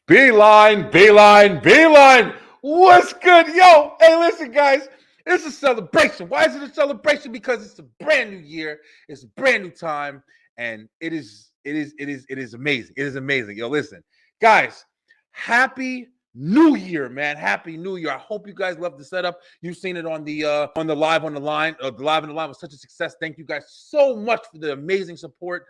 Beeline, beeline, beeline. What's good? Yo, hey, listen, guys. It's a celebration. Why is it a celebration? Because it's a brand new year. It's a brand new time, and it is amazing. It is amazing. Yo, listen, guys. Happy New Year, man. Happy New Year. I hope you guys love the setup. You've seen it on the live on the line. The live on the line was such a success. Thank you guys so much for the amazing support.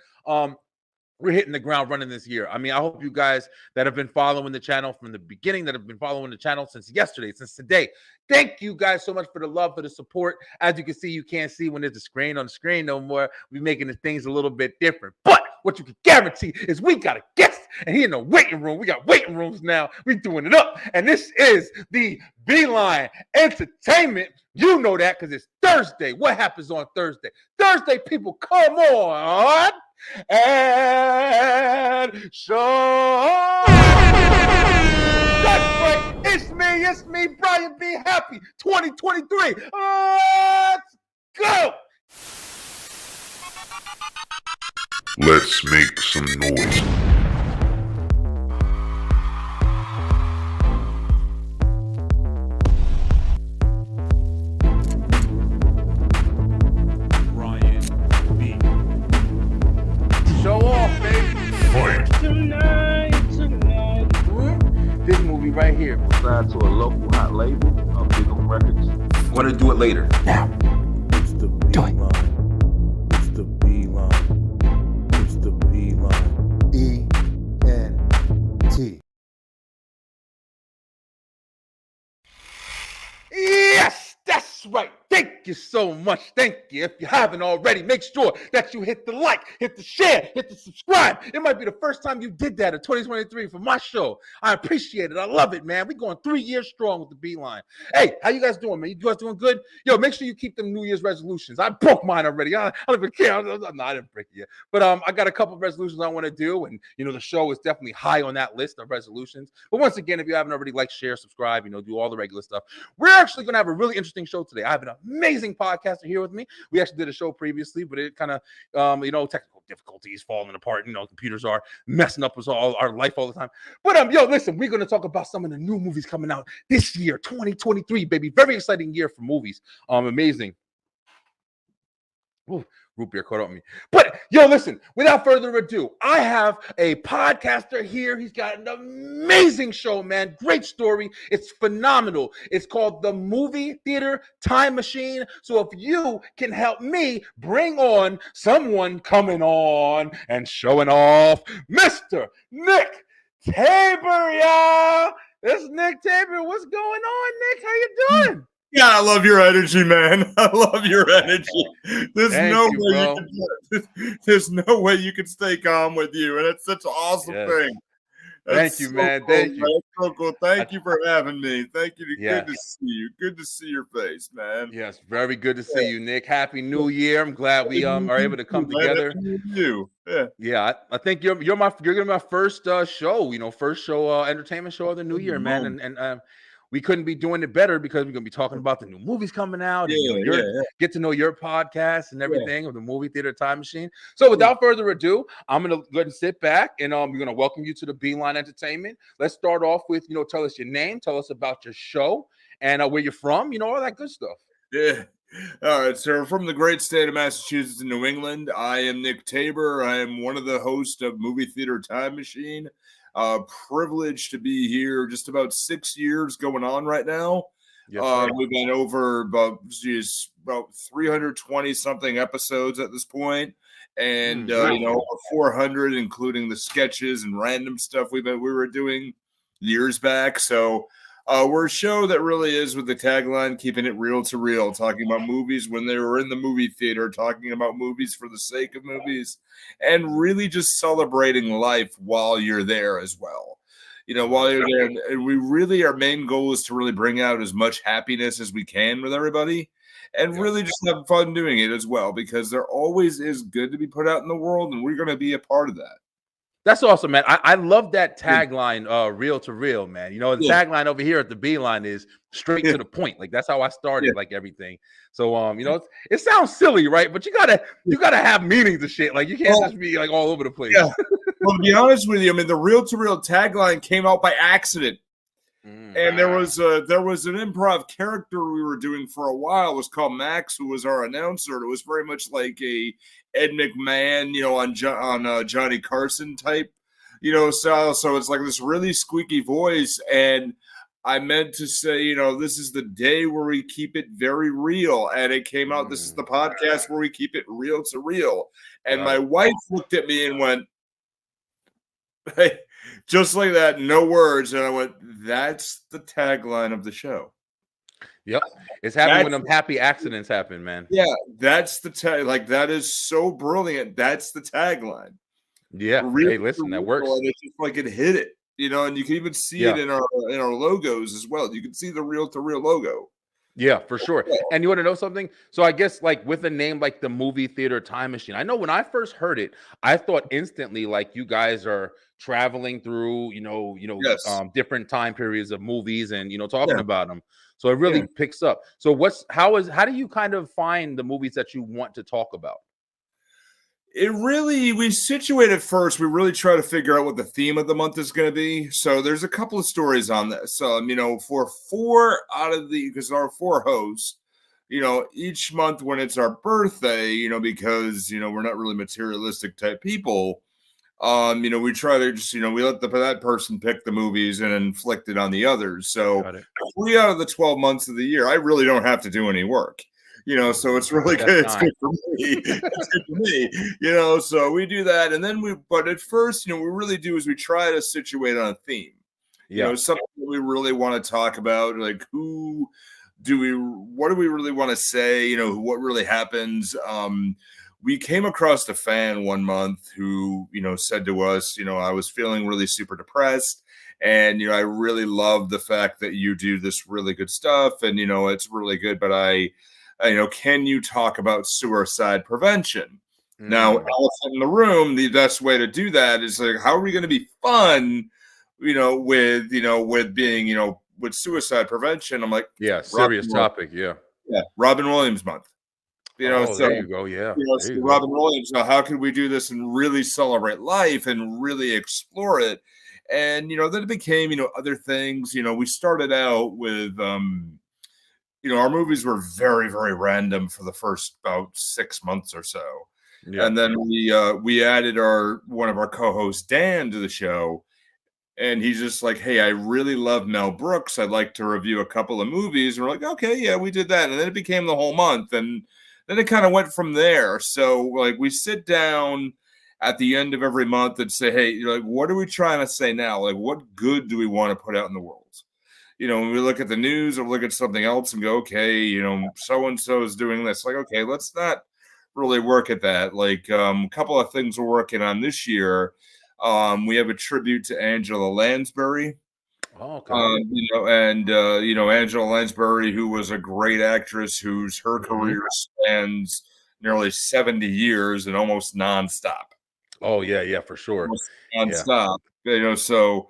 We're hitting the ground running this year. I mean, I hope you guys that have been following the channel from the beginning, that have been following the channel since yesterday, since today. Thank you guys so much for the love, for the support. As you can see, you can't see when there's a screen on the screen no more. We're making the things a little bit different. But what you can guarantee is we got a guest, and he in the waiting room. We got waiting rooms now. We doing it up. And this is the Beeline Entertainment. You know that because it's Thursday. What happens on Thursday? Thursday, people, come on and show. That's right. It's me, Brian B. Happy 2023. Let's go. Let's make some noise. Show off, baby. Fight. Tonight. This movie right here. Signed to a local hot label, Big on Records. Want to do it later. Now. It's the Beeline. It's the Beeline. It's the Beeline. E-N-T. Yes, that's right. Thank you so much. Thank you. If you haven't already, make sure that you hit the like, hit the share, hit the subscribe. It might be the first time you did that in 2023 for my show. I appreciate it. I love it, man. We're going 3 years strong with the Beeline. Hey, how you guys doing, man? You guys doing good? Yo, make sure you keep them New Year's resolutions. I broke mine already. I don't even care. No, I didn't break it yet. But I got a couple of resolutions I want to do, and the show is definitely high on that list of resolutions. But once again, if you haven't already, like, share, subscribe, do all the regular stuff. We're actually going to have a really interesting show today. I have an amazing podcaster here with me. We actually did a show previously, but it kind of, technical difficulties falling apart. Computers are messing up us all our life all the time. But yo, listen, we're going to talk about some of the new movies coming out this year, 2023, baby. Very exciting year for movies. Amazing. Ooh, root beer caught up on me. But yo, listen, without further ado, I have a podcaster here. He's got an amazing show, man. Great story. It's phenomenal. It's called The Movie Theater Time Machine. So if you can help me bring on someone coming on and showing off, Mr. Nick Tabor, y'all. This is Nick Tabor. What's going on, Nick? How you doing? Yeah, I love your energy, man. I love your energy. There's no way you can stay calm with you, and it's such an awesome thing. Thank you, man. Thank you. That's so cool. Thank you for having me. Thank you. Good to see you. Good to see your face, man. Yes, very good to see you, Nick. Happy New Year. I'm glad we are able to come together. Yeah, I think you're gonna be my first show. First show entertainment show of the new year, man. And we couldn't be doing it better because we're gonna be talking about the new movies coming out. Get to know your podcast and everything of the Movie Theater Time Machine. So without further ado, I'm gonna go ahead and sit back and we're gonna welcome you to the Beeline Entertainment. Let's start off with tell us your name, tell us about your show, and where you're from. All that good stuff. Yeah. All right, sir. From the great state of Massachusetts in New England, I am Nick Tabor. I am one of the hosts of Movie Theater Time Machine. Privileged to be here. Just about 6 years going on right now. Yes, we've been over about 320 something episodes at this point, and over 400, including the sketches and random stuff we were doing years back. So we're a show that really is with the tagline, keeping it real to real, talking about movies when they were in the movie theater, talking about movies for the sake of movies, and really just celebrating life while you're there as well. While you're there. And we really, our main goal is to really bring out as much happiness as we can with everybody and really just have fun doing it as well, because there always is good to be put out in the world, and we're going to be a part of that. That's awesome, man. I love that tagline, real to real, man. The tagline over here at the Beeline is straight to the point. Like, that's how I started, like, everything. So, it sounds silly, right? But you gotta have meaning to shit. Like, you can't just be like all over the place. Well, to be honest with you, I mean, the reel to reel tagline came out by accident. And there was an improv character we were doing for a while. It was called Max, who was our announcer. It was very much like a Ed McMahon, on Johnny Carson type, style. So it's like this really squeaky voice. And I meant to say, this is the day where we keep it very real. And it came out, this is the podcast where we keep it real to real. And my wife looked at me and went, hey, just like that, no words. And I went, that's the tagline of the show. Yep. It's happening when them happy accidents happen, man. Yeah, that's the tag. Like, that is so brilliant. That's the tagline. Yeah. Hey, listen, that works. And it's just like it hit it, and you can even see it in our logos as well. You can see the reel to real logo. Yeah, for sure. And you want to know something? So I guess like with a name like the Movie Theater Time Machine, I know when I first heard it, I thought instantly like you guys are traveling through, different time periods of movies and, talking about them. So it really picks up. So how do you kind of find the movies that you want to talk about? We situate it first. We really try to figure out what the theme of the month is going to be. So there's a couple of stories on this. For 4 out of because our 4 hosts, each month when it's our birthday, because, we're not really materialistic type people, we try to just, we let that person pick the movies and inflict it on the others. So 3 out of the 12 months of the year, I really don't have to do any work. So it's really good. It's good for me. It's good for me. So we do that. And then but at first, we really do is we try to situate on a theme. Something that we really want to talk about, like what do we really want to say? What really happens? We came across a fan one month who, said to us, I was feeling really super depressed. And, I really love the fact that you do this really good stuff. And, it's really good. But can you talk about suicide prevention? Now, elephant in the room, the best way to do that is like, how are we going to be fun, with being, with suicide prevention? I'm like, serious topic. Yeah. Robin Williams month. So there you go. Yeah. Robin Williams. Now, how can we do this and really celebrate life and really explore it? And, then it became, other things. We started out with, our movies were very, very random for the first about 6 months or so. Yeah. And then we added one of our co-hosts, Dan, to the show. And he's just like, hey, I really love Mel Brooks. I'd like to review a couple of movies. And we're like, okay, yeah, we did that. And then it became the whole month. And then it kind of went from there. So like we sit down at the end of every month and say, hey, what are we trying to say now? Like, what good do we want to put out in the world? When we look at the news or look at something else and go, okay, so-and-so is doing this. Like, okay, let's not really work at that. Like a couple of things we're working on this year. We have a tribute to Angela Lansbury. Oh, okay. Angela Lansbury, who was a great actress her career spans nearly 70 years and almost nonstop. Oh, yeah, for sure. Almost nonstop. So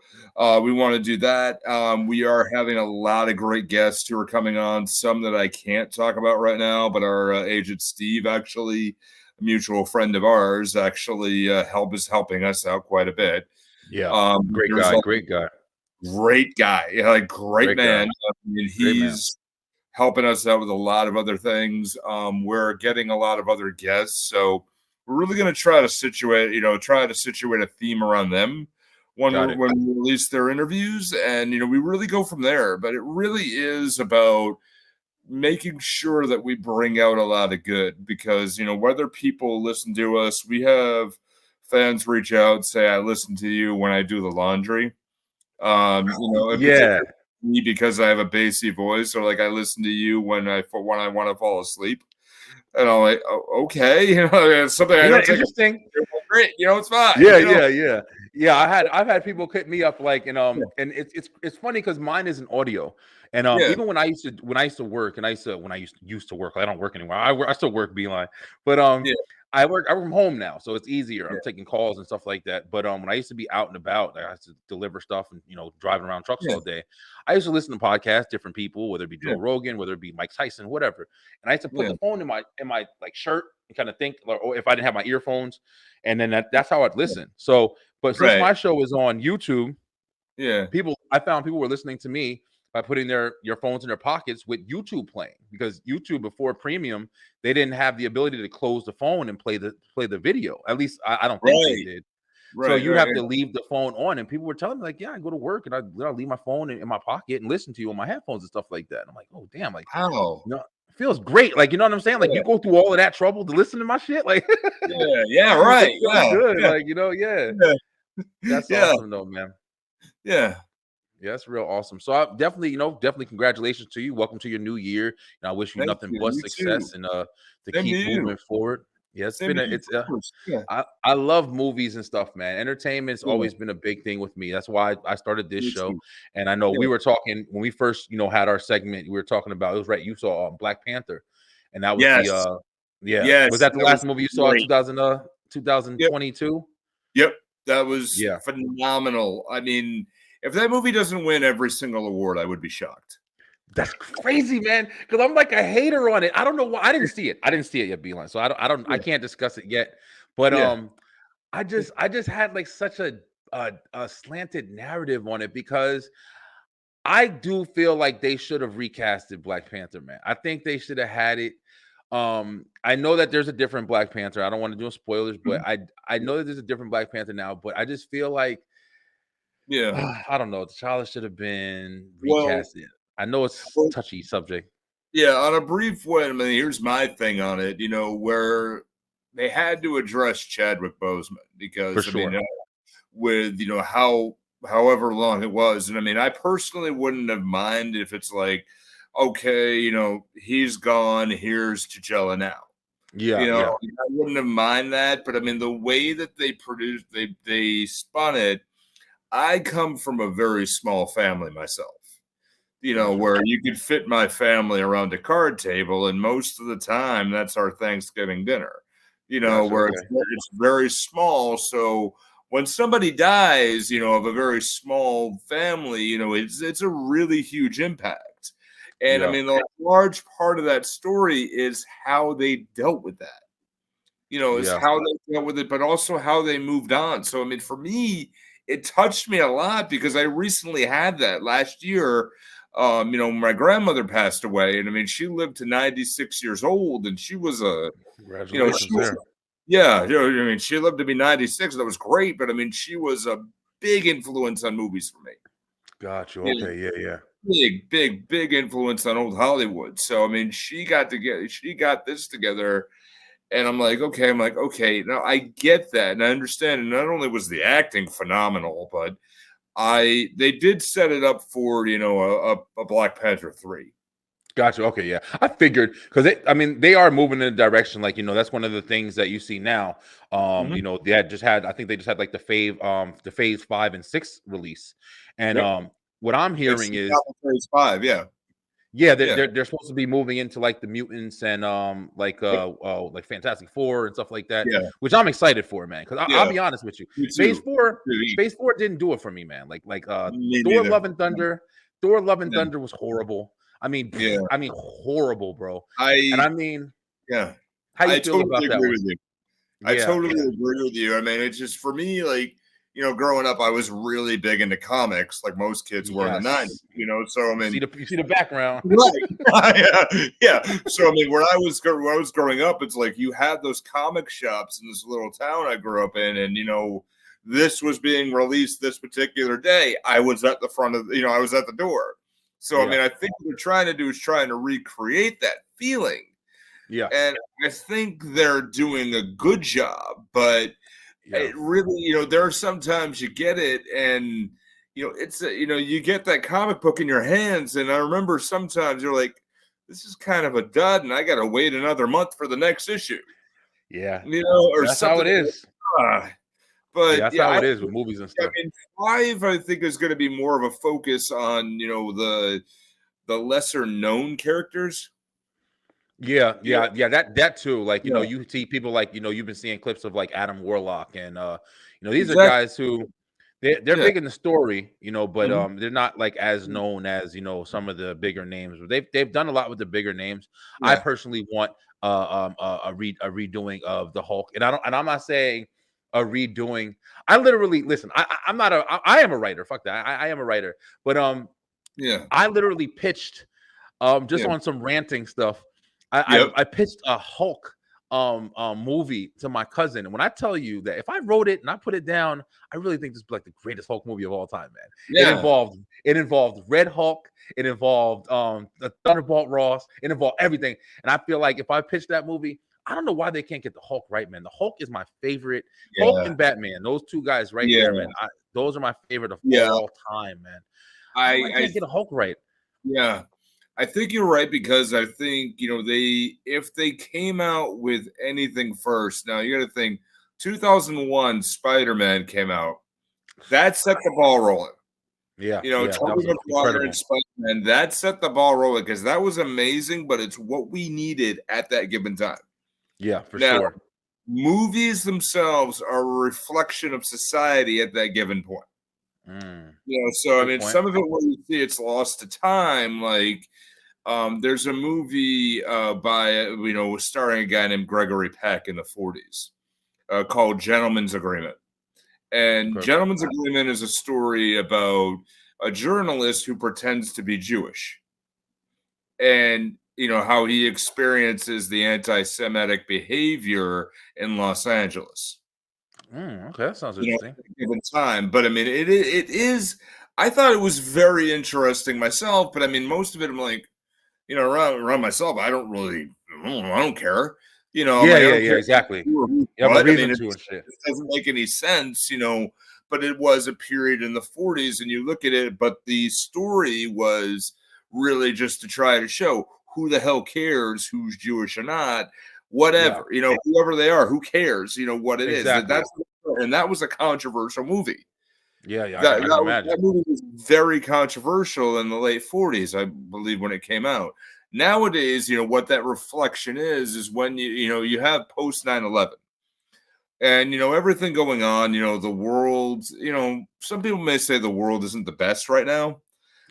we want to do that. We are having a lot of great guests who are coming on, some that I can't talk about right now, but our agent Steve, actually a mutual friend of ours, actually is helping us out quite a bit. Yeah. Great guy. Great guy. Yeah, great man. I mean, he's helping us out with a lot of other things. We're getting a lot of other guests. So we're really going to try to situate a theme around them when we release their interviews. And, we really go from there. But it really is about making sure that we bring out a lot of good because, whether people listen to us, we have fans reach out and say, I listen to you when I do the laundry. Me because I have a bassy voice, or like I listen to you when I want to fall asleep, and I'm like, oh, okay, it's something I don't interesting. Great, it's fine. Yeah. I've had people hit me up like, and it's funny because mine isn't audio, and even when I used to work, and when I used to work, I don't work anymore. I still work Beeline, but I work from home now, so it's easier. I'm taking calls and stuff like that. But when I used to be out and about, I had to deliver stuff and driving around trucks all day. I used to listen to podcasts, different people, whether it be Joe Rogan, whether it be Mike Tyson, whatever. And I used to put the phone in my like shirt and kind of think, or if I didn't have my earphones, and then that's how I'd listen. So But since Right. my show is on YouTube, Yeah. I found people were listening to me by putting your phones in their pockets with YouTube playing, because YouTube before premium, they didn't have the ability to close the phone and play the video. At least I don't think they Right. did. So Right. you'd Right. have to leave the phone on, and people were telling me like, yeah, I go to work and I'll leave my phone in my pocket and listen to you on my headphones and stuff like that. And I'm like, oh damn, like, Wow. it feels great. Like, you know what I'm saying? Like, Yeah. you go through all of that trouble to listen to my shit. Like, Yeah. Yeah. it Right. feels Yeah. good. Yeah. Like, yeah. Yeah. That's Yeah. awesome though, man. Yeah. Yeah, that's real awesome. So I definitely, definitely congratulations to you. Welcome to your new year. And I wish you Thank nothing you. but You too. success and to Same to keep you. moving forward. Yeah, Same to you. Of course. Yeah. I love movies and stuff, man. Entertainment's Yeah. always been a big thing with me. That's why I started this Me show. too. And I know Yeah. we were talking when we first, had our segment, we were talking about, it was right, you saw Black Panther. And that was Yes. yeah. Was Yes. that the That was last movie you saw in great. 2022? Yep. That was Yeah. phenomenal. I mean, if that movie doesn't win every single award, I would be shocked. That's crazy, man. Because I'm like a hater on it. I don't know why. I didn't see it. I didn't see it yet, Beeline. So I Yeah. can't discuss it yet. But Yeah. I just had like such a slanted narrative on it, because I do feel like they should have recasted Black Panther, man. I think they should have had it. I know that there's a different Black Panther. I don't want to do spoilers, but I know that there's a different Black Panther now. But I just feel like, Yeah. I don't know. T'Challa should have been Well, recasted. I know it's well, touchy subject. yeah, on a brief way, I mean, here's my thing on it, where they had to address Chadwick Boseman For because, I mean, sure. with, however long it was. And I mean, I personally wouldn't have minded if it's like, okay, he's gone, here's T'Challa now. Yeah, yeah. I wouldn't have mind that. But I mean, the way that they spun it, I come from a very small family myself. Gotcha. Where you could fit my family around a card table, and most of the time that's our Thanksgiving dinner. Gotcha, Where okay. it's very small. So when somebody dies, of a very small family, it's a really huge impact. And I Yeah. mean, a large part of that story is how they dealt with that. Is Yeah. how they dealt with it, but also how they moved on. So I mean, for me, it touched me a lot because I recently had that last year. My grandmother passed away, and I mean, she lived to 96 years old, and she was Congratulations there. yeah, I mean, she lived to be 96. That was great, but I mean, she was a big influence on movies for me. Got you. Yeah. Okay. Yeah. Yeah. Big influence on old Hollywood. So I mean, she got this together, and I'm like, okay, now I get that, and I understand. And not only was the acting phenomenal, but they did set it up for a Black Panther 3. Gotcha. Okay. Yeah. I figured, because they are moving in a direction. Like, that's one of the things that you see now. Mhm. I think they just had like the phase 5 and 6 release. And Yep. what I'm It's hearing the is, Captain Phase 5, yeah. yeah, Yeah. they're supposed to be moving into like the mutants and Yep. like Fantastic Four and stuff like that, Yeah. which I'm excited for, man. Because I'll Yeah. be honest with you, Me Phase too. Four, Me Phase Four didn't do it for me, man. Like Me Thor: neither. Love and Thunder, Thor: Love and Yeah. Thunder was horrible. Yeah. I mean horrible, bro. And I I mean, yeah. how you I feel totally about that agree one? with you. I Yeah, totally yeah, agree with you. I mean, it's just for me, like, growing up, I was really big into comics, like most kids were in the 90s, yes. so I You see mean, the background. right. Yeah. So I mean, when I was growing up, it's like you had those comic shops in this little town I grew up in, and this was being released this particular day. I was at the front of I was at the door. So I Yeah, mean, I think what they're trying to do is trying to recreate that feeling. yeah, And I think they're doing a good job, but yeah. it really, there are sometimes you get it and, it's, you get that comic book in your hands. And I remember sometimes you're like, this is kind of a dud and I got to wait another month for the next issue, Yeah. or That's how something. it is. Yeah, But that's yeah, how I it is with movies and stuff. mean, 5, I think is going to be more of a focus on, the lesser known characters. Yeah, You know, yeah. That too. Like, yeah, you see people like, you've been seeing clips of like Adam Warlock and these are exactly. guys who they're Yeah. big in the story, but Mhm. they're not like as known as, some of the bigger names. But they've done a lot with the bigger names. I Yeah. personally want a redoing of the Hulk. And I'm not saying redoing. I literally listen. I'm not a. I am a writer. Fuck that. I am a writer. But Yeah. I literally pitched just Yeah. on some ranting stuff. Yep. I pitched a Hulk movie to my cousin, and when I tell you that if I wrote it and I put it down, I really think this is like the greatest Hulk movie of all time, man. Yeah. It involved Red Hulk, it involved the Thunderbolt Ross, it involved everything, and I feel like if I pitched that movie, I don't know why they can't get the Hulk right, man. The Hulk is my favorite. Hulk Yeah. and Batman, those two guys right Yeah. there, man. Those are my favorite of Yeah. all time, man. I don't know why I can't get a Hulk right. Yeah. I think you're right, because I think, you know, if they came out with anything first, now you got to think 2001 Spider-Man came out. That set the ball rolling. Yeah, You know, yeah, that Tobey was Maguire incredible. and Spider-Man, that set the ball rolling, because that was amazing, but it's what we needed at that given time. Yeah, for Now, sure. movies themselves are a reflection of society at that given point. You know, so I Good mean, point. some of it where you see it's lost to time, like there's a movie by you know, starring a guy named Gregory Peck in the 40s called Gentleman's Agreement. And Okay. Gentleman's Agreement is a story about a journalist who pretends to be Jewish, and you know how he experiences the anti-Semitic behavior in Los Angeles. Okay, that sounds You know, interesting. at a given time. But I mean, it is. I thought it was very interesting myself, but I mean, most of it, I'm like, you know, around myself, I don't really, I don't care. You know, I'm Yeah, like, I yeah, don't yeah, care exactly. who, You have a what. I mean, reason to and shit. it doesn't make any sense, you know. But it was a period in the 40s, and you look at it, but the story was really just to try to show who the hell cares who's Jewish or not, whatever, you know, whoever they are, who cares, you know, what it is. Exactly. And that was a controversial movie. Yeah, yeah, I can imagine. That movie was very controversial in the late 40s, I believe, when it came out. Nowadays, you know, what that reflection is when you know, you have post 9/11. And, you know, everything going on, you know, the world, you know, some people may say the world isn't the best right now.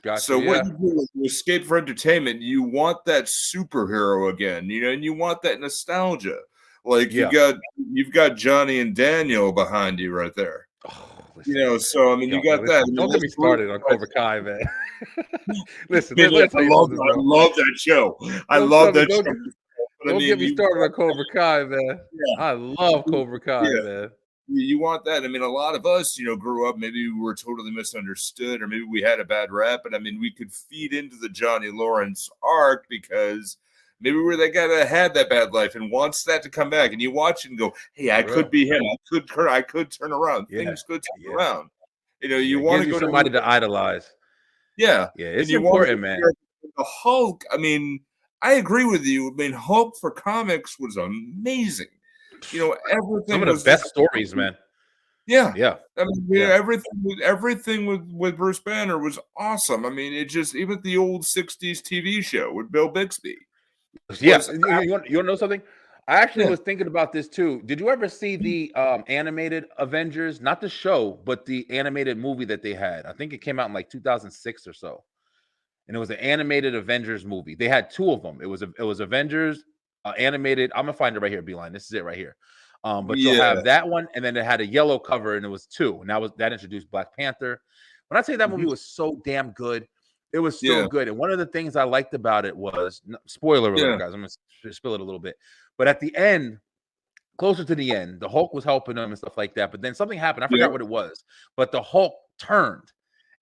Gotcha. So Yeah. what you do is you escape for entertainment. You want that superhero again, you know, and you want that nostalgia. Like Yeah. you've got Johnny and Daniel behind you right there. Oh, You listen. know, so I mean, Yo, you got that. I mean, don't get me let's move started on Cobra Kai, man. Listen, Man, let me tell you something, I bro. love that show. I Don't love tell me, that show. But I don't mean, get me started on Cobra Kai, man. yeah, I love Cobra Kai, yeah. man. You want that. I mean, a lot of us, you know, grew up, maybe we were totally misunderstood, or maybe we had a bad rap, but I mean, we could feed into the Johnny Lawrence arc because maybe we're that guy that had that bad life and wants that to come back. And you watch it and go, hey, I could be him. I could turn around. Yeah. Things could turn Yeah. around. You know, Yeah, you it want gives to you go somebody to to idolize. yeah. Yeah, And it's you want important, man. the Hulk. I mean, I agree with you. I mean, Hulk for comics was amazing. You know, everything Some of the was best just stories, man. yeah. Yeah. I mean, Yeah. everything with Bruce Banner was awesome. I mean, it just even the old 60s TV show with Bill Bixby. Yeah. Was You want to know something? I actually Yeah. was thinking about this too. Did you ever see the animated Avengers? Not the show, but the animated movie that they had. I think it came out in like 2006 or so. And it was an animated Avengers movie. They had two of them. It was Avengers animated. I'm gonna find it right here, Beeline. This is it right here. But you'll Yeah. have that one, and then it had a yellow cover, and it was two. And that introduced Black Panther. When I say that movie was so damn good, it was so Yeah. good. And one of the things I liked about it was spoiler alert, Yeah. guys. I'm gonna spill it a little bit. But at the end, closer to the end, the Hulk was helping them and stuff like that. But then something happened. I Yeah. forgot what it was. But the Hulk turned,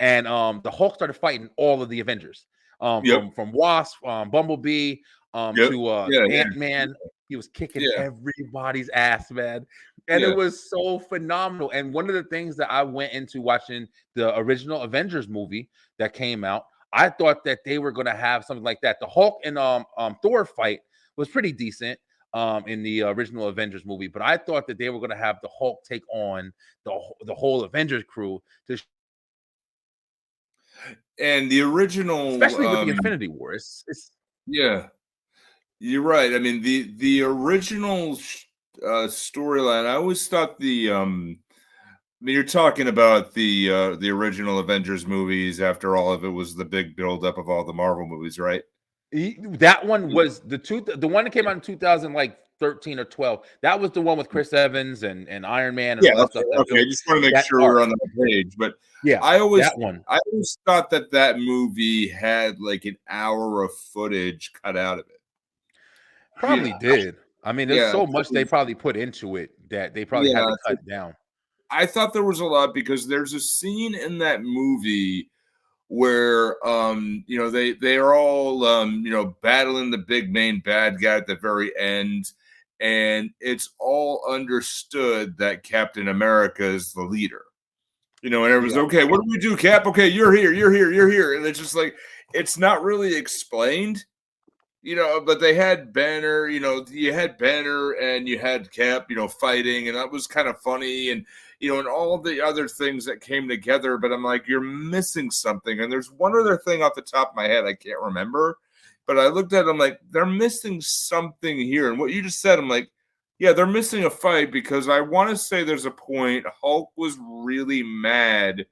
and the Hulk started fighting all of the Avengers. Yep. From Wasp, Bumblebee, Yep. to Yeah. Ant-Man. He was kicking Yeah. everybody's ass, man. And Yeah. it was so phenomenal. And one of the things that I went into watching the original Avengers movie that came out, I thought that they were going to have something like that. The Hulk and Thor fight was pretty decent in the original Avengers movie, but I thought that they were going to have the Hulk take on the whole Avengers crew to And the original especially with the Infinity War. It's yeah. You're right. I mean, the original storyline, I always thought I mean, you're talking about the original Avengers movies. After all of it was the big buildup of all the Marvel movies, right? that one was the one that came out in 2000, like 13 or 12. That was the one with Chris Evans and Iron Man and Yeah, all that okay, stuff. That okay. Just want to make that sure arc. we're on the page. But Yeah, I always that one. thought that movie had like an hour of footage cut out of it. Probably did. I mean, there's Yeah, so much they probably put into it that they probably had yeah. to cut down. I thought there was a lot because there's a scene in that movie where you know they are all you know battling the big main bad guy at the very end, and it's all understood that Captain America is the leader. You know, and it was okay. What do we do, Cap? Okay, you're here, you're here, you're here, and it's just like it's not really explained. You know, but they had Banner, you know, you had Banner and you had Cap, you know, fighting, and that was kind of funny, and you know, and all the other things that came together. But I'm like, you're missing something. And there's one other thing off the top of my head I can't remember, but I looked at it, I'm like, they're missing something here. And what you just said, I'm like, yeah, they're missing a fight because I want to say there's a point Hulk was really mad,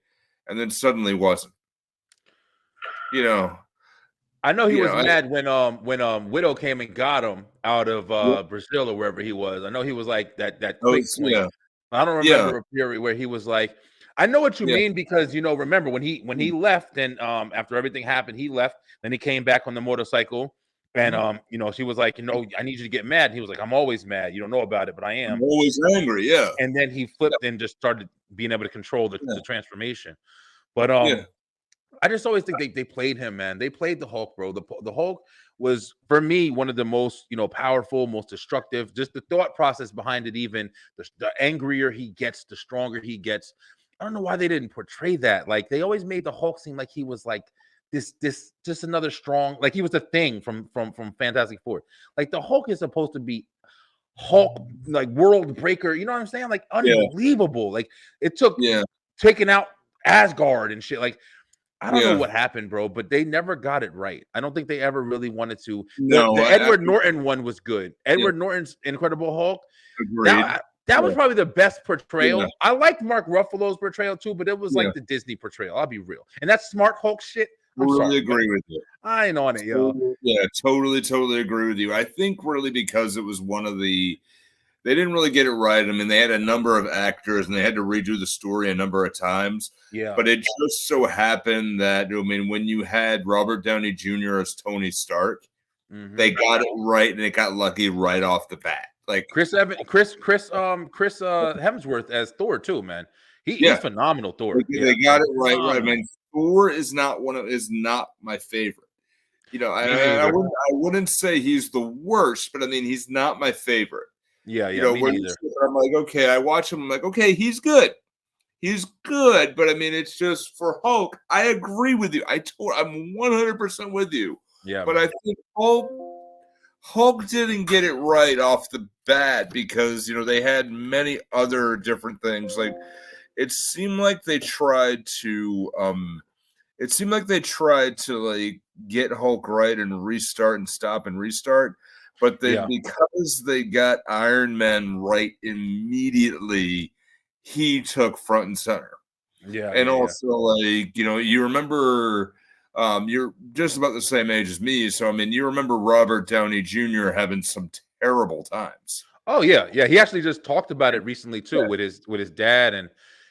and then suddenly wasn't. You know. I know he was Yeah, mad when Widow came and got him out of Brazil or wherever he was. I know he was like that quick point. yeah, I don't remember a period where he was like, I know what you mean because you know, remember when he left and after everything happened, he left, then he came back on the motorcycle and you know, she was like, you know, I need you to get mad. And he was like, I'm always mad. You don't know about it, but I am. I'm always angry, yeah. And then he flipped and just started being able to control the transformation. But I just always think they played him, man. They played the Hulk, bro. The Hulk was, for me, one of the most, you know, powerful, most destructive. Just the thought process behind it, even the angrier he gets, the stronger he gets. I don't know why they didn't portray that. Like they always made the Hulk seem like he was like this just another strong, like he was a thing from Fantastic Four. Like the Hulk is supposed to be Hulk, like world breaker. You know what I'm saying? Like unbelievable. Like it took taking out Asgard and shit. Like I don't know what happened, bro, but they never got it right. I don't think they ever really wanted to. The Edward Norton one was good. Edward Norton's Incredible Hulk. That was probably the best portrayal. I liked Mark Ruffalo's portrayal too, but it was like the Disney portrayal. I'll be real. And that smart Hulk shit. I'm sorry, agree with you. I ain't on it, yo. Yeah, totally agree with you. I think really because it was one of the they didn't really get it right. I mean, they had a number of actors and they had to redo the story a number of times. Yeah. But it just so happened that, I mean, when you had Robert Downey Jr. as Tony Stark, they got it right and it got lucky right off the bat. Like Chris Hemsworth as Thor too, man. He's phenomenal, Thor. They got it right. I mean, Thor is not my favorite. You know, I wouldn't say he's the worst, but I mean, he's not my favorite. Yeah, you know, I'm like, okay, I watch him. I'm like, okay, he's good. He's good, but I mean, it's just for Hulk. I agree with you. I'm 100% with you. Yeah, but I think Hulk didn't get it right off the bat because you know they had many other different things. Like it seemed like they tried to like get Hulk right and restart and stop and restart. But because they got Iron Man right immediately, he took front and center. Yeah. And also, like, you know, you remember you're just about the same age as me. So, I mean, you remember Robert Downey Jr. having some terrible times. Oh, yeah. Yeah. He actually just talked about it recently, too, with his dad. And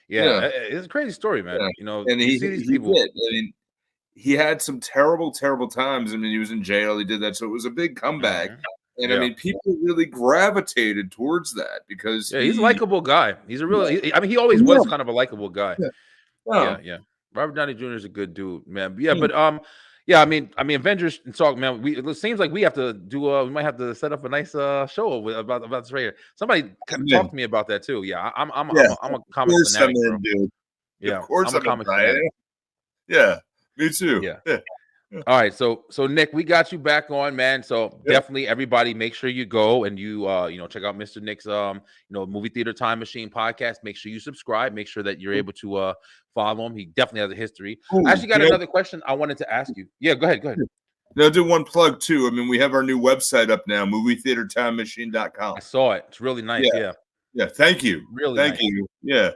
it's a crazy story, man. Yeah. You know, and you see these people. Did. I mean, he had some terrible times. I mean, he was in jail. He did that. So it was a big comeback. And I mean, people really gravitated towards that because he's a likable guy. He's a real. I mean, he always was kind of a likable guy. Yeah. Robert Downey Jr. is a good dude, man. But I mean, Avengers and talk, man. It seems like we have to do. We might have to set up a nice show about this right here. Somebody talk to me about that too. Yeah, I'm a comic fanatic, bro. Dude. Yeah, of course I'm a comic fanatic. Yeah, me too. Yeah. All right, so Nick, we got you back on, man. So definitely, everybody, make sure you go and you check out Mr. Nick's Movie Theater Time Machine podcast. Make sure you subscribe. Make sure that you're able to follow him. He definitely has a history. I actually got another question I wanted to ask you. Yeah, go ahead. Now, do one plug too. I mean, we have our new website up now, movietheatertimemachine.com. I saw it. It's really nice. Yeah. Thank you. Really thank nice. you. Yeah.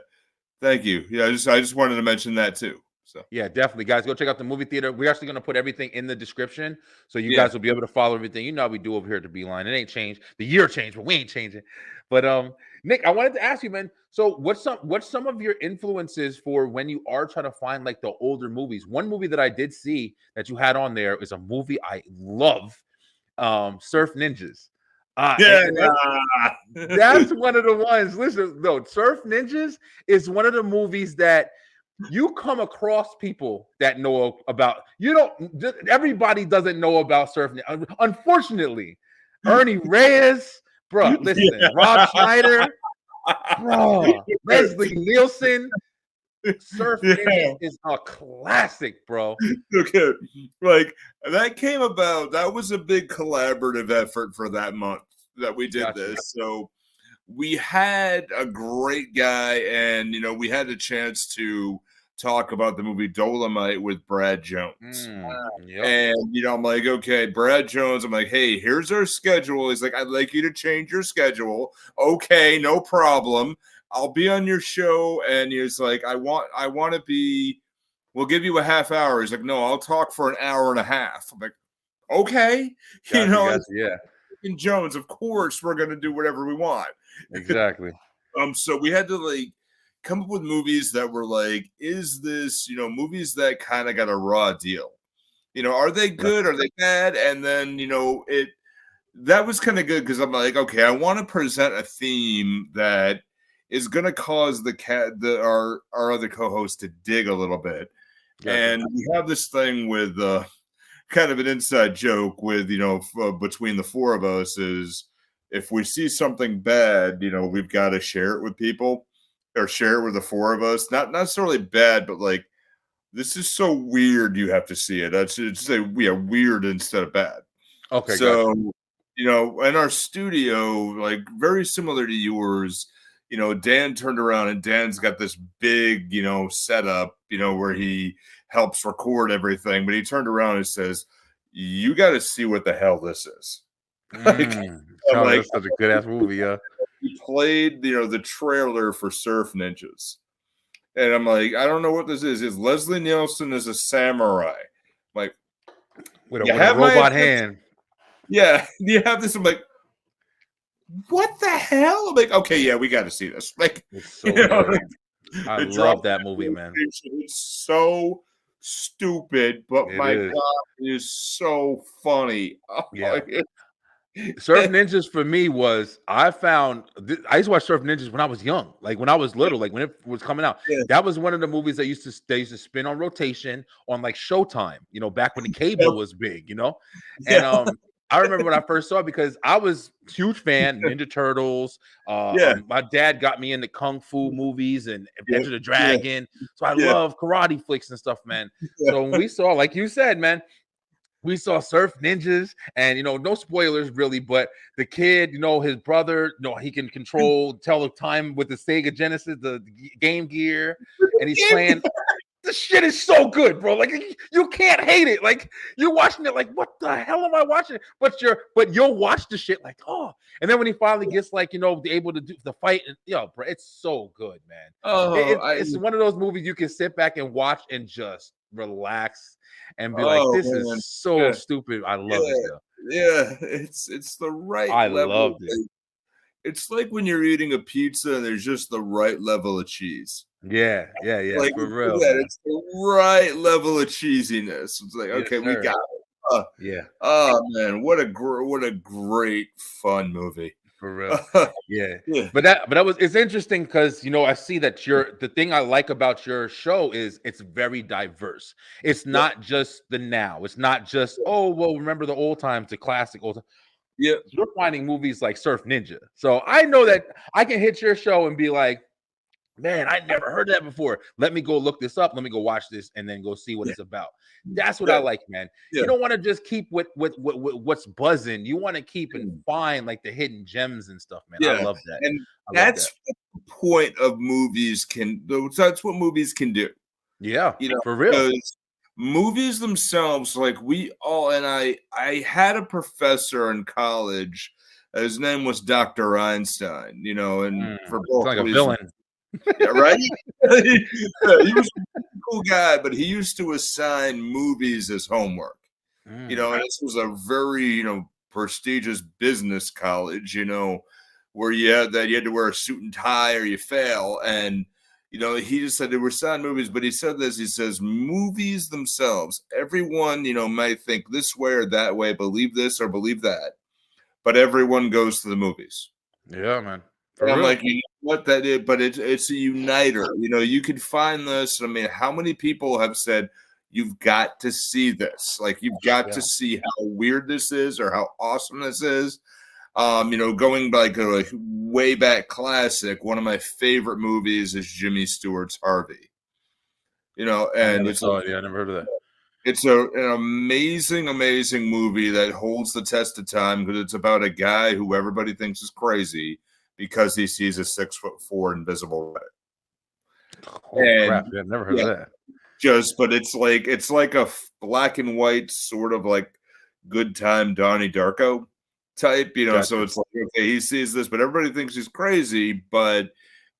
Thank you. Yeah, I just wanted to mention that too. So Yeah, definitely, guys. Go check out the movie theater. We're actually going to put everything in the description, so you yeah, guys will be able to follow everything. You know how we do over here at the Beeline. It ain't changed. The year changed, but we ain't changing. But Nick, I wanted to ask you, man. So what's some of your influences for when you are trying to find like the older movies? One movie that I did see that you had on there is a movie I love, Surf Ninjas. yeah. That's one of the ones. Listen, though, Surf Ninjas is one of the movies that you come across people that know about. You don't. Everybody doesn't know about Surf Ninjas. Unfortunately, Ernie Reyes, bro. Listen, Rob Schneider, bro. Leslie Nielsen. Surf Yeah. Ninjas is a classic, bro. Okay, like that came about. That was a big collaborative effort for that month that we did Gotcha. this. So we had a great guy, and we had a chance to talk about the movie Dolomite with Brad Jones. Yep. And I'm like, okay, Brad Jones. I'm like, hey, here's our schedule. He's like, I'd like you to change your schedule. Okay, no problem. I'll be on your show. And he's like, I want to be. We'll give you a half hour. He's like, no, I'll talk for an hour and a half. I'm like, okay, Gotcha, yeah, in Jones, of course, we're gonna do whatever we want. exactly. So we had to like come up with movies that were like, is this, movies that kind of got a raw deal? Are they good? Are they bad? And then, that was kind of good because I'm like, okay, I want to present a theme that is going to cause our other co-host to dig a little bit. Gotcha. And we have this thing with kind of an inside joke with, between the four of us is if we see something bad, we've got to share it with people or share it with the four of us. Not necessarily bad, but like, this is so weird. You have to see it. I should say weird instead of bad. Okay. So, Gotcha. In our studio, like very similar to yours, Dan turned around and Dan's got this big, setup, where he helps record everything. But he turned around and says, you got to see what the hell this is. That's such a good ass movie, yeah. He played, the trailer for Surf Ninjas. And I'm like, I don't know what this is. Is Leslie Nielsen is a samurai? I'm like, with a robot hand. Yeah, you have this. I'm like, what the hell? I'm like, okay, yeah, we got to see this. Like, it's so good. I love that movie, man. It's so stupid, but my God, it is so funny. Yeah. Surf Ninjas for me was I used to watch Surf Ninjas when I was young, like when I was little, like when it was coming out. Yeah. That was one of the movies they used to spin on rotation on like Showtime, back when the cable was big, And I remember when I first saw it because I was a huge fan, Ninja Turtles. My dad got me into Kung Fu movies and Enter the Dragon. So I love karate flicks and stuff, man. So when we saw, like you said, man, we saw Surf Ninjas and, no spoilers really, but the kid, his brother, he can tell the time with the Sega Genesis, the Game Gear, and he's playing. This shit is so good, bro. Like you can't hate it. Like you're watching it, like what the hell am I watching? But you'll watch the shit like, oh. And then when he finally gets like able to do the fight, and bro, it's so good, man. It's one of those movies you can sit back and watch and just relax and be like, this is so stupid. I love it. Though. Yeah, it's the right. I level. Loved it. It's like when you're eating a pizza and there's just the right level of cheese. Yeah, like, for real. It's the right level of cheesiness. It's like, okay, we got it. Oh man, what a great fun movie. For real. Yeah. It's interesting because I see that the thing I like about your show is it's very diverse. It's not just the now. It's not just, remember the old times, the classic old times. Yeah. You're finding movies like Surf Ninja. So I know that I can hit your show and be like, man, I never heard that before. Let me go look this up. Let me go watch this and then go see what it's about. That's what I like, man. You don't want to just keep with what's buzzing. You want to keep and find like the hidden gems and stuff, man. I love that. And that's what the point of movies that's what movies can do. Yeah, for real. Movies themselves, like I had a professor in college. His name was Dr. Einstein, and for both like reasons, a villain. Yeah, right. He was cool guy, but he used to assign movies as homework. You know, and this was a very, prestigious business college, where you had to wear a suit and tie or you fail. And, he just said there were assigned movies, but he said this, he says, movies themselves, everyone, might think this way or that way, believe this or believe that, but everyone goes to the movies. Yeah, man. And I'm like, you know what that is, but it's a uniter. You could find this. I mean, how many people have said, you've got to see this? Like, you've got to see how weird this is or how awesome this is. Going like a way back classic, one of my favorite movies is Jimmy Stewart's Harvey. And I never saw it. Yeah, I never heard of that. It's an amazing, amazing movie that holds the test of time because it's about a guy who everybody thinks is crazy because he sees a 6'4" invisible rabbit. Holy crap! I've never heard of that. But it's like a black and white sort of like Good Time Donnie Darko type, Gotcha. So it's like, okay, he sees this, but everybody thinks he's crazy. But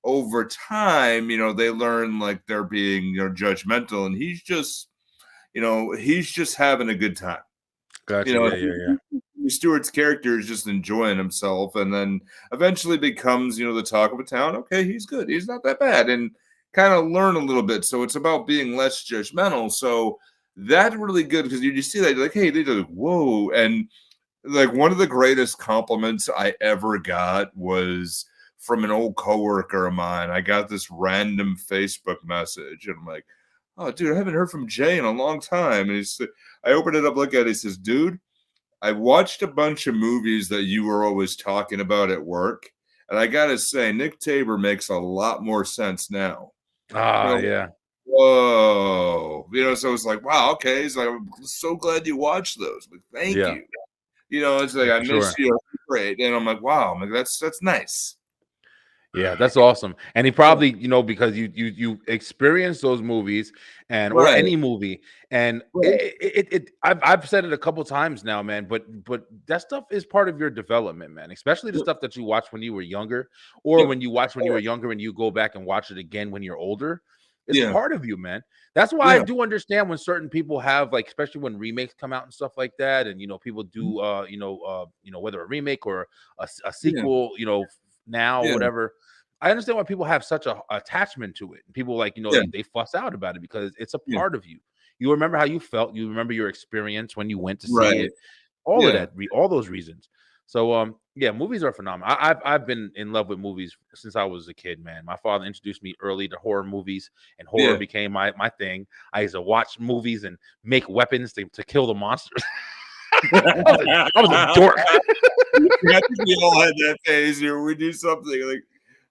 over time, they learn like they're being, judgmental, and he's just having a good time. Gotcha. Stewart's character is just enjoying himself, and then eventually becomes, the talk of a town. Okay, he's good. He's not that bad, and kind of learn a little bit. So it's about being less judgmental. So that's really good because you see that you're like, hey, they do, whoa, and like one of the greatest compliments I ever got was from an old coworker of mine. I got this random Facebook message, and I'm like, oh, dude, I haven't heard from Jay in a long time. And I opened it up, look at it. He says, dude, I watched a bunch of movies that you were always talking about at work. And I got to say, Nick Tabor makes a lot more sense now. Yeah. Whoa. So it's like, wow, okay. He's like, I'm so glad you watched those. Like, thank you. It's like, I miss you. Great. And I'm like, wow. I'm like, that's nice. Yeah, that's awesome. And he probably, because you experienced those movies or any movie, and I've said it a couple times now, man. But that stuff is part of your development, man. Especially the stuff that you watched when you were younger, or when you watched when you were younger and you go back and watch it again when you're older. It's part of you, man. That's why I do understand when certain people have, like, especially when remakes come out and stuff like that, and people do, whether a remake or a sequel, now or whatever. I understand why people have such a attachment to it. People like, they fuss out about it because it's a part of you. You remember how you felt. You remember your experience when you went to see it. All of that, all those reasons. So, movies are phenomenal. I've been in love with movies since I was a kid, man. My father introduced me early to horror movies, and horror became my thing. I used to watch movies and make weapons to kill the monsters. I was a dork. I think we all had that phase here. We do something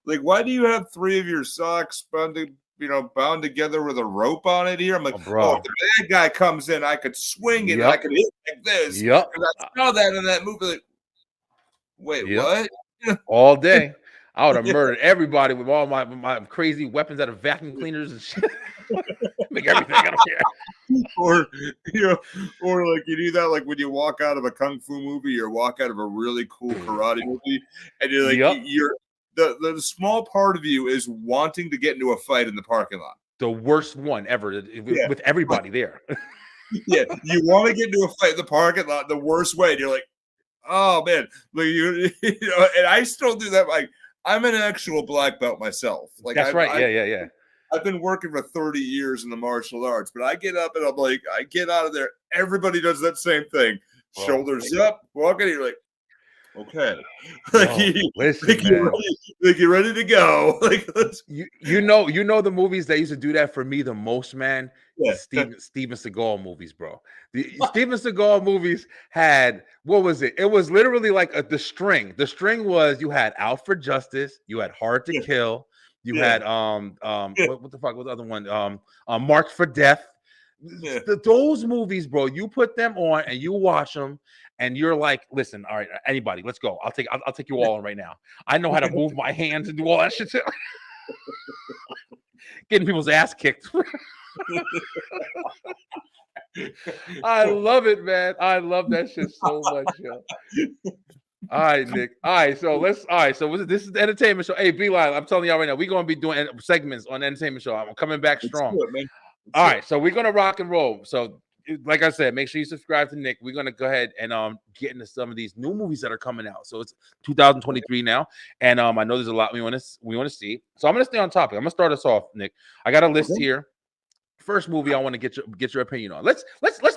like, why do you have 3 of your socks bound together with a rope on it here? I'm like, if the bad guy comes in, I could swing it, and I could hit like this. Yep. And I saw that in that movie. Like, wait, what? All day. I would have murdered everybody with all my crazy weapons out of vacuum cleaners and shit. Make everything. I don't care. Or like you do that like when you walk out of a kung fu movie or walk out of a really cool karate movie, and you're like, you're the small part of you is wanting to get into a fight in the parking lot. The worst one ever with everybody there. You want to get into a fight in the parking lot the worst way. And you're like, oh man, like and I still do that. Like, I'm an actual black belt myself. Like, that's right. Yeah. I've been working for 30 years in the martial arts, but I get up and I'm like, I get out of there. Everybody does that same thing. Shoulders up, walking. You're like, okay, you're ready to go. Like, you know the movies that used to do that for me the most, man. Steven Seagal movies, bro. The Steven Seagal movies had, what was it? It was literally like the string. The string was, you had Out for Justice, you had Hard to Kill, you had what the fuck was the other one? Marked for Death. Those movies, bro, you put them on and you watch them and you're like, listen, all right, anybody, let's go. I'll take you all on right now. I know how to move my hands and do all that shit. Getting people's ass kicked. I love it, man. I love that shit so much, yo. All right, Nick. All right, so this is the entertainment show. Hey, B-Line, I'm telling y'all right now, we're gonna be doing segments on the entertainment show. I'm coming back strong. All right, so we're gonna rock and roll. So, like I said, make sure you subscribe to Nick. We're gonna go ahead and get into some of these new movies that are coming out. So it's 2023 now, and I know there's a lot we want to see. So I'm gonna stay on topic. I'm gonna start us off, Nick. I got a list here. First movie I want to get your opinion on. Let's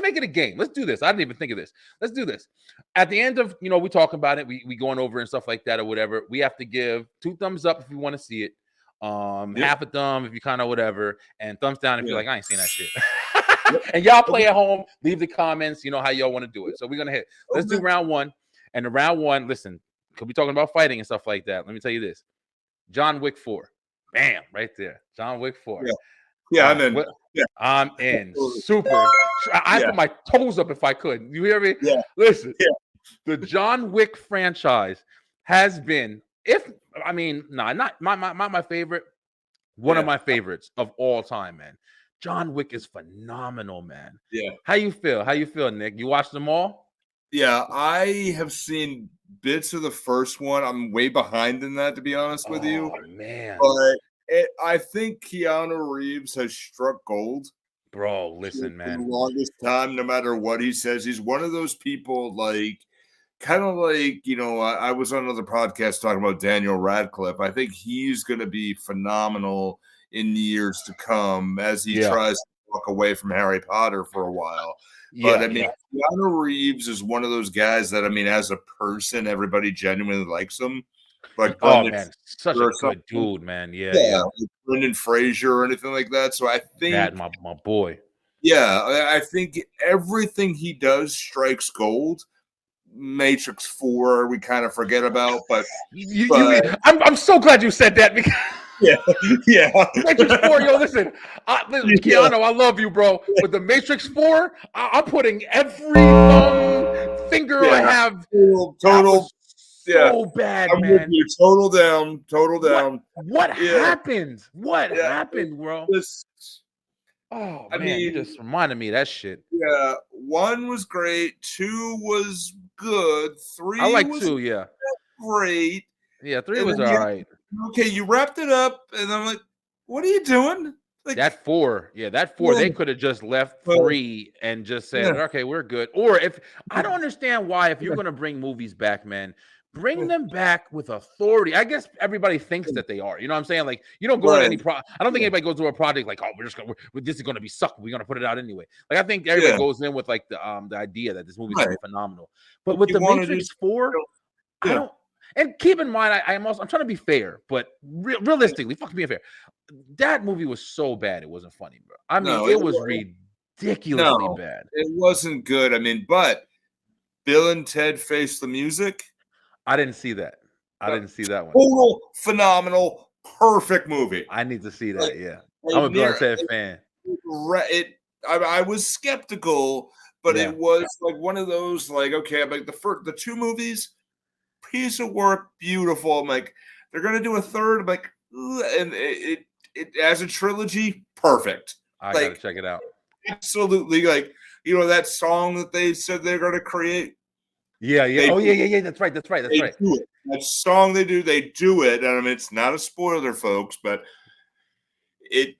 make it a game. Let's do this. I didn't even think of this. Let's do this. At the end of we talking about it, we going over and stuff like that or whatever. We have to give 2 thumbs up if you want to see it. Half a thumb if you kind of whatever, and thumbs down if you're like, I ain't seen that shit. And y'all play at home, leave the comments, how y'all want to do it. So we're gonna hit. Let's do round one. And the round one, listen, could be talking about fighting and stuff like that. Let me tell you this. John Wick 4. Bam, right there. John Wick 4. Yeah, I'm in. I'm in. Super. I put my toes up if I could. You hear me? Yeah. Listen, the John Wick franchise has been, not my favorite, one of my favorites of all time, man. John Wick is phenomenal, man. Yeah. How you feel? How you feel, Nick? You watched them all? Yeah, I have seen bits of the first one. I'm way behind in that, to be honest with you. Oh, man. But I think Keanu Reeves has struck gold. Bro, listen, For man. the longest time, no matter what he says, he's one of those people I was on another podcast talking about Daniel Radcliffe. I think he's going to be phenomenal in years to come as he tries to walk away from Harry Potter for a while. But Keanu Reeves is one of those guys that, as a person, everybody genuinely likes him. Like, man, such a good dude, man. Yeah. Like Brendan Fraser or anything like that. So I think that my boy. Yeah, I think everything he does strikes gold. Matrix 4, we kind of forget about, but I'm so glad you said that because yeah. Matrix 4, listen, Keanu, I love you, bro. But the Matrix 4, I'm putting every finger I have. Total. So bad, I'm man. with you. Total down. What happened? What happened, bro? You just reminded me of that shit. Yeah, 1 was great. 2 was good. 3 I like was 2, great. Yeah, 3 was all right. Okay, you wrapped it up, and I'm like, what are you doing? Like, that 4, they could have just left 3 and just said, okay, we're good. Or I don't understand why, if you're going to bring movies back, man, bring them back with authority. I guess everybody thinks that they are. You know what I'm saying? Like, you don't go on any I don't think anybody goes to a project like, oh, this is going to be suck. We're going to put it out anyway. Like, I think everybody goes in with like the idea that this movie's going to be phenomenal. But with the Matrix 4, I don't. And keep in mind, I'm trying to be fair, but realistically, fuck being fair. That movie was so bad it wasn't funny, bro. It was ridiculously bad. It wasn't good. But Bill and Ted Face the Music. I didn't see that. I didn't see that one. Total phenomenal, perfect movie. I need to see that. I'm a Bill and Ted fan. I was skeptical, but it was like one of those okay, I'm like the 2 movies, piece of work, beautiful. I'm like, they're gonna do a third. I'm like, and it as a trilogy, perfect. I gotta check it out. Absolutely, that song that they said they're gonna create. Yeah. That's right. Do it. That song they do it. And it's not a spoiler, folks, but it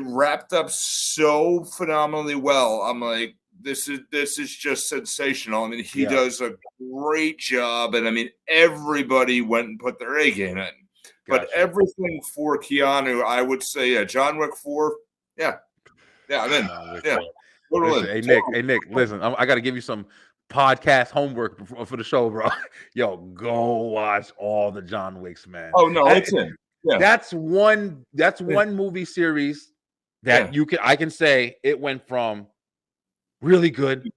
wrapped up so phenomenally well. I'm like, this is just sensational. He does a great job, and everybody went and put their A game in. But everything for Keanu, I would say, John Wick 4, I'm in. Totally. Hey Nick, listen, I got to give you some podcast homework for the show, bro. Yo, go watch all the John Wicks, man. Oh no, it's in. Yeah. That's one movie series that I can say it went from really good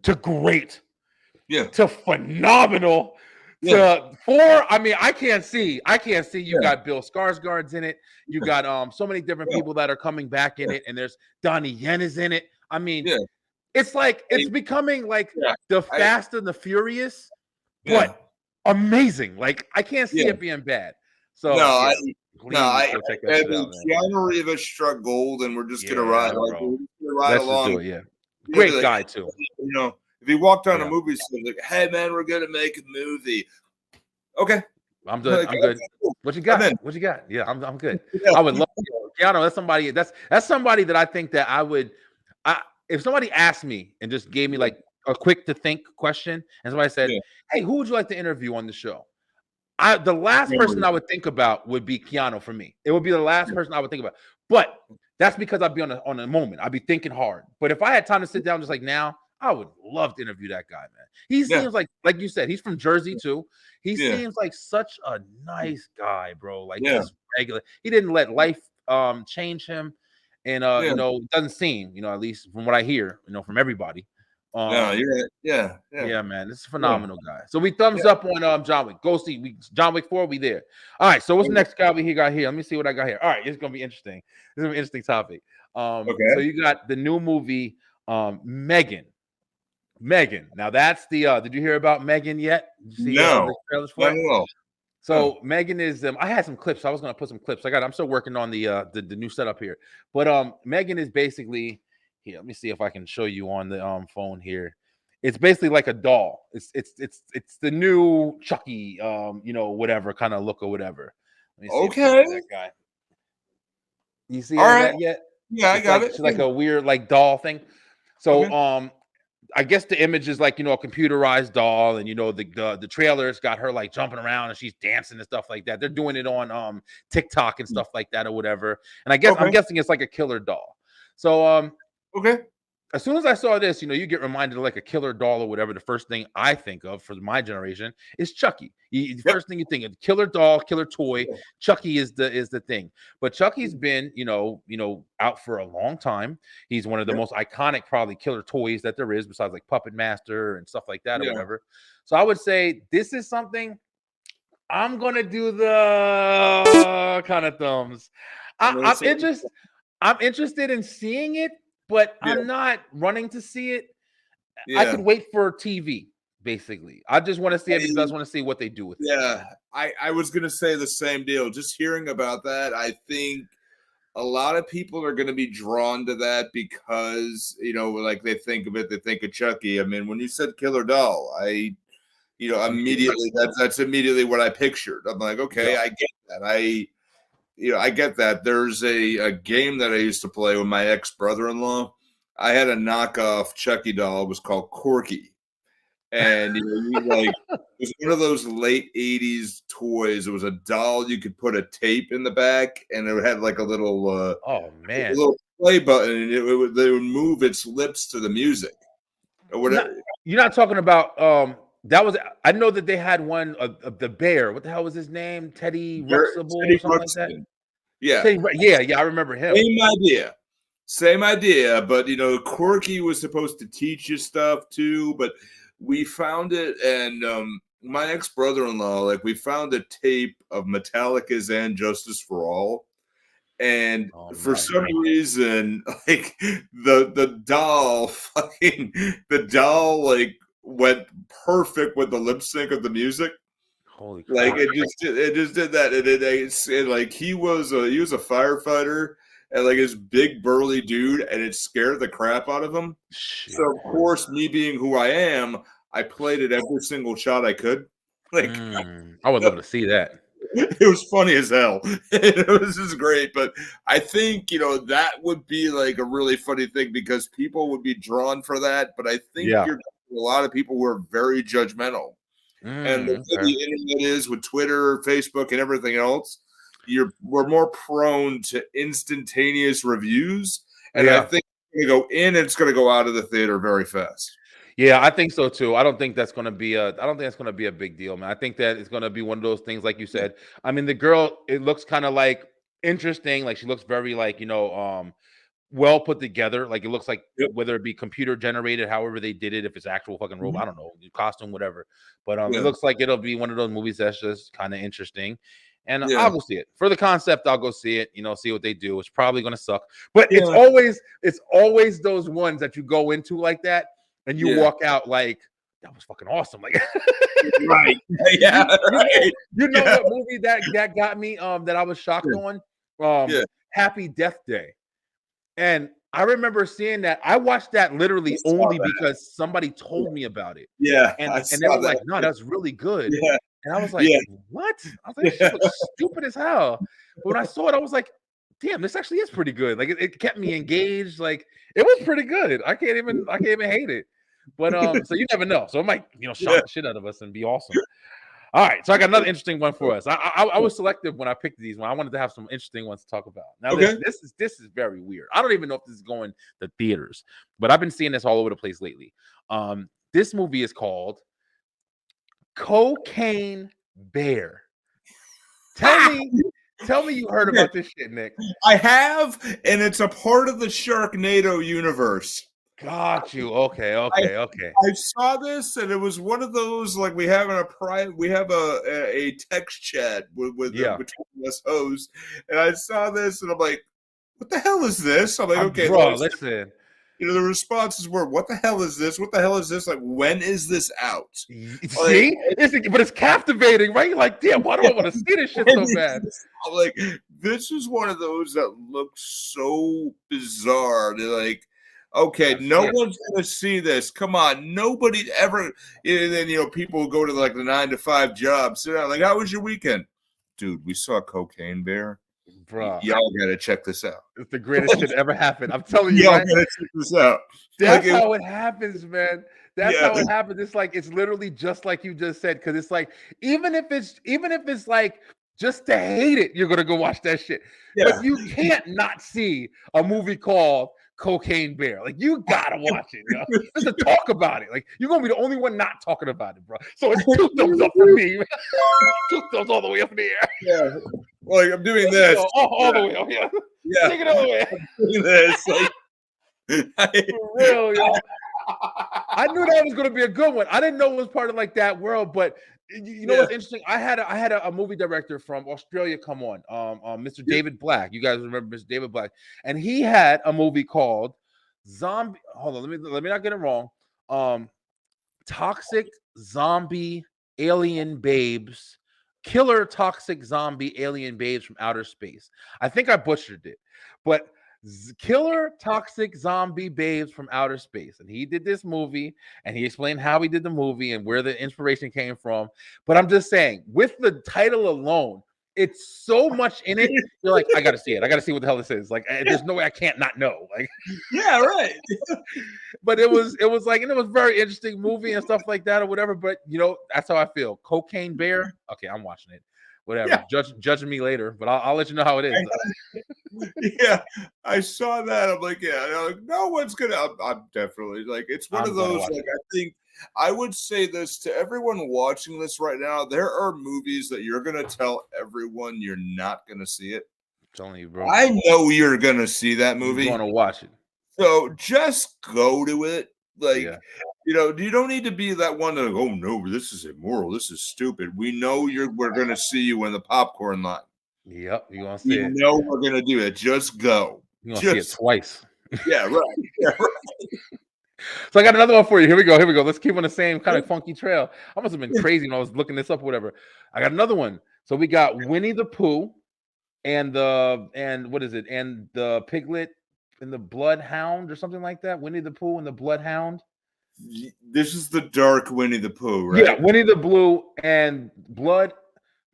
to great to phenomenal to 4. I can't see you got Bill Skarsgård's in it. You got so many different people that are coming back in it, and there's Donnie Yen is in it. It's like it's becoming like the Fast and the Furious, but amazing. Like, I can't see it being bad. So Keanu Reeves struck gold, and we're just gonna ride. Let's along. Just do it, great guy too. If he walked on a movie set, like, hey man, we're gonna make a movie. Okay. I'm good. Like, I'm good. okay, cool. What you I'm got? in. What you got? Yeah, I'm good. Yeah. I would love Keanu. That's somebody. That's somebody that I think that I would. If somebody asked me and just gave me like a quick to think question, and somebody said, Yeah. "Hey, who would you like to interview on the show?" The last person I would think about would be Keanu for me. It would be the last person I would think about. But that's because I'd be on a moment. I'd be thinking hard. But if I had time to sit down just like now, I would love to interview that guy, man. He Yeah. seems like you said, he's from Jersey too. He Yeah. seems like such a nice guy, bro. Like Yeah. just regular. He didn't let life change him. And Yeah. it doesn't seem, at least from what I hear, from everybody. No, you're right. Yeah. Yeah. Yeah, man, this is a phenomenal guy. So we thumbs up on John Wick. Go see John Wick 4. We there. All right. So what's the next guy we got here? Let me see what I got here. All right, it's gonna be interesting. This is an interesting topic. Okay. So you got the new movie, Megan. Megan. Now that's the. Did you hear about Megan yet? Did you see No. the trailers for Not it? at all. So Megan is. I had some clips. I was gonna put some clips. I'm still working on the new setup here. But Megan is basically here. Let me see if I can show you on the phone here. It's basically like a doll. It's the new Chucky, whatever kind of look or whatever. Let me see if Okay. that guy. You see All right. that yet? Yeah, I It's got like, it. It's like a weird like doll thing. So Okay. I guess the image is like a computerized doll, and the trailers got her like jumping around and she's dancing and stuff like that. They're doing it on TikTok and stuff like that or whatever. And I'm guessing it's like a killer doll. So Okay. as soon as I saw this, you get reminded of like a killer doll or whatever. The first thing I think of for my generation is Chucky. The first thing you think of, killer doll, killer toy. Chucky is the thing. But Chucky's been, out for a long time. He's one of the most iconic, probably killer toys that there is, besides like Puppet Master and stuff like that or whatever. So I would say this is something I'm gonna do the kind of thumbs. I'm interested in seeing it, but I'm not running to see it. I could wait for TV, basically. I just want to see it because I just want to see what they do with it. Yeah, I was gonna say the same deal. Just hearing about that, I think a lot of people are gonna be drawn to that because like they think of it, they think of Chucky. I mean, when you said killer doll, immediately that's immediately what I pictured. I'm like, okay, I get that. I get that. There's a game that I used to play with my ex-brother-in-law. I had a knockoff Chucky doll. It was called Corky. And it was one of those late 80s toys. It was a doll. You could put a tape in the back, and it had like a little oh man, a little play button, and they would move its lips to the music or whatever. You're not talking about that was I know that they had one of the bear. What the hell was his name? Teddy Ruxpin or something like that. Yeah. Yeah, I remember him. Same idea, but Corky was supposed to teach you stuff too, but we found it, and my ex-brother-in-law, we found a tape of Metallica's "And Justice for All," and for some reason, the doll went perfect with the lip sync of the music. Holy crap. It just did that, and he was a firefighter. And his big burly dude, and it scared the crap out of him. Shit. So of course, me being who I am, I played it every single shot I could. I would love to see that. It was funny as hell. This is great, but I think that would be a really funny thing because people would be drawn for that. But I think you're a lot of people who are very judgmental, and the way the internet is with Twitter, Facebook, and everything else. We're more prone to instantaneous reviews, and I think it's going to go in and it's going to go out of the theater very fast. Yeah, I think so too. I don't think that's going to be a big deal, man. I think that it's going to be one of those things, like you said. I mean, the girl, it looks kind of interesting. She looks very well put together. It looks like whether it be computer generated, however they did it, if it's actual fucking robot, I don't know, costume, whatever. But it looks like it'll be one of those movies that's just kind of interesting. And I'll go see it for the concept. I'll go see it. See what they do. It's probably going to suck, but it's always those ones that you go into like that, and you walk out like that was fucking awesome. Right? Yeah. What movie that got me? That I was shocked on. Happy Death Day, and I remember seeing that. I watched that literally saw only that. because somebody told me about it. Yeah, And I they saw were that. like, "No, that's really good." Yeah, And I was like, yeah, "What?" I was like, "This shit looks stupid as hell." But when I saw it, I was like, "Damn, this actually is pretty good." Like it kept me engaged. Like it was pretty good. I can't even hate it. But so you never know. So it might yeah. shock the shit out of us and be awesome. All right, so I got another interesting one for us. I was selective when I picked these one. I wanted to have some interesting ones to talk about. Now Okay. this is very weird. I don't even know if this is going to theaters, but I've been seeing this all over the place lately. This movie is called Cocaine Bear. Tell me you heard about this shit, Nick. I have, and it's a part of the Sharknado universe. Got you. Okay. I saw this, and it was one of those like we have a text chat Yeah, between us hosts, and I saw this, and I'm like, "What the hell is this?" I'm like, "Okay." bro. Listen, The responses were, "What the hell is this? What the hell is this? Like, when is this out?" Like, see, but it's captivating, right? You're like, damn, why do I want to see this shit so bad? I'm like, this is one of those that looks so bizarre. They're like, okay, no one's gonna see this. Come on, nobody ever. And then people go to like the 9 to 5 job. Sit down, like, how was your weekend, dude? We saw Cocaine Bear. Bro, Y'all gotta check this out. it's the greatest shit ever happened. I'm telling you, Y'all right? gotta check this out. That's Like, how it happens, man. That's how it happens. It's like it's literally just like you just said, because it's like even if it's like just to hate it, you're gonna go watch that shit. yeah. But you can't not see a movie called Cocaine Bear. Like you gotta watch it, yo. Just to talk about it. Like you're gonna be the only one not talking about it, bro. So it's 2 thumbs up for me. 2 thumbs all the way up in the air. Yeah. Like I'm doing this. All the way up. Yeah. Yeah. Take it all the way. Doing this. Like, For real, yo. I knew that was going to be a good one. I didn't know it was part of like that world, but you know what's interesting? I had a movie director from Australia come on, Mr. David Black. You guys remember Mr. David Black, and he had a movie called Zombie. Hold on, let me not get it wrong. Toxic Zombie Alien Babes, Killer Toxic Zombie Alien Babes from Outer Space. I think I butchered it, but Killer Toxic Zombie Babes from Outer Space. And he did this movie and he explained how he did the movie and where the inspiration came from. But I'm just saying, with the title alone, it's so much in it. You're like, I gotta see it. I gotta see what the hell this is. Like, there's no way I can't not know. Like, yeah, right. but it was like, and it was very interesting movie and stuff like that or whatever. But that's how I feel. Cocaine Bear. Okay, I'm watching it. Whatever. Yeah. Judge me later, but I'll let you know how it is. Yeah, I saw that. I'm like, yeah, like, no one's gonna. I'm definitely like, it's one of those. Like, I think I would say this to everyone watching this right now. There are movies that you're gonna tell everyone you're not gonna see it. I'm telling you, bro. I know you're gonna see that movie. You're gonna watch it. So just go to it. Like, you don't need to be that one that, oh no, this is immoral. This is stupid. We know we're gonna see you in the popcorn line. Yep, you're gonna see it. You know we're gonna do it. Just go. You're gonna see it twice. Yeah, right. Yeah, right. So I got another one for you. Here we go. Let's keep on the same kind of funky trail. I must have been crazy when I was looking this up or whatever. I got another one. So we got Winnie the Pooh and what is it? And the Piglet and the Bloodhound or something like that. Winnie the Pooh and the Bloodhound. This is the dark Winnie the Pooh, right? Yeah, Winnie the Pooh and Blood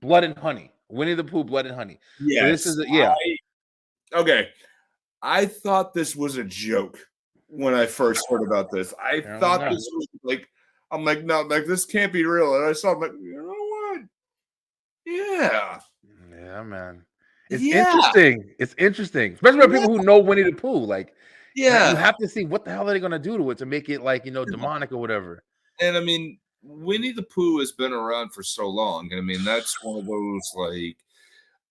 and Honey. Winnie the Pooh, Blood and Honey. Yes. So this is okay. I thought this was a joke when I first heard about this. I thought this was like, I'm like, no, like this can't be real. And I saw, I'm like, you know what? Yeah. Yeah, man. It's interesting. It's interesting, especially for people who know Winnie the Pooh. Like, you have to see what the hell are they gonna do to it to make it like demonic or whatever. And I mean, Winnie the Pooh has been around for so long. I mean, that's one of those, like,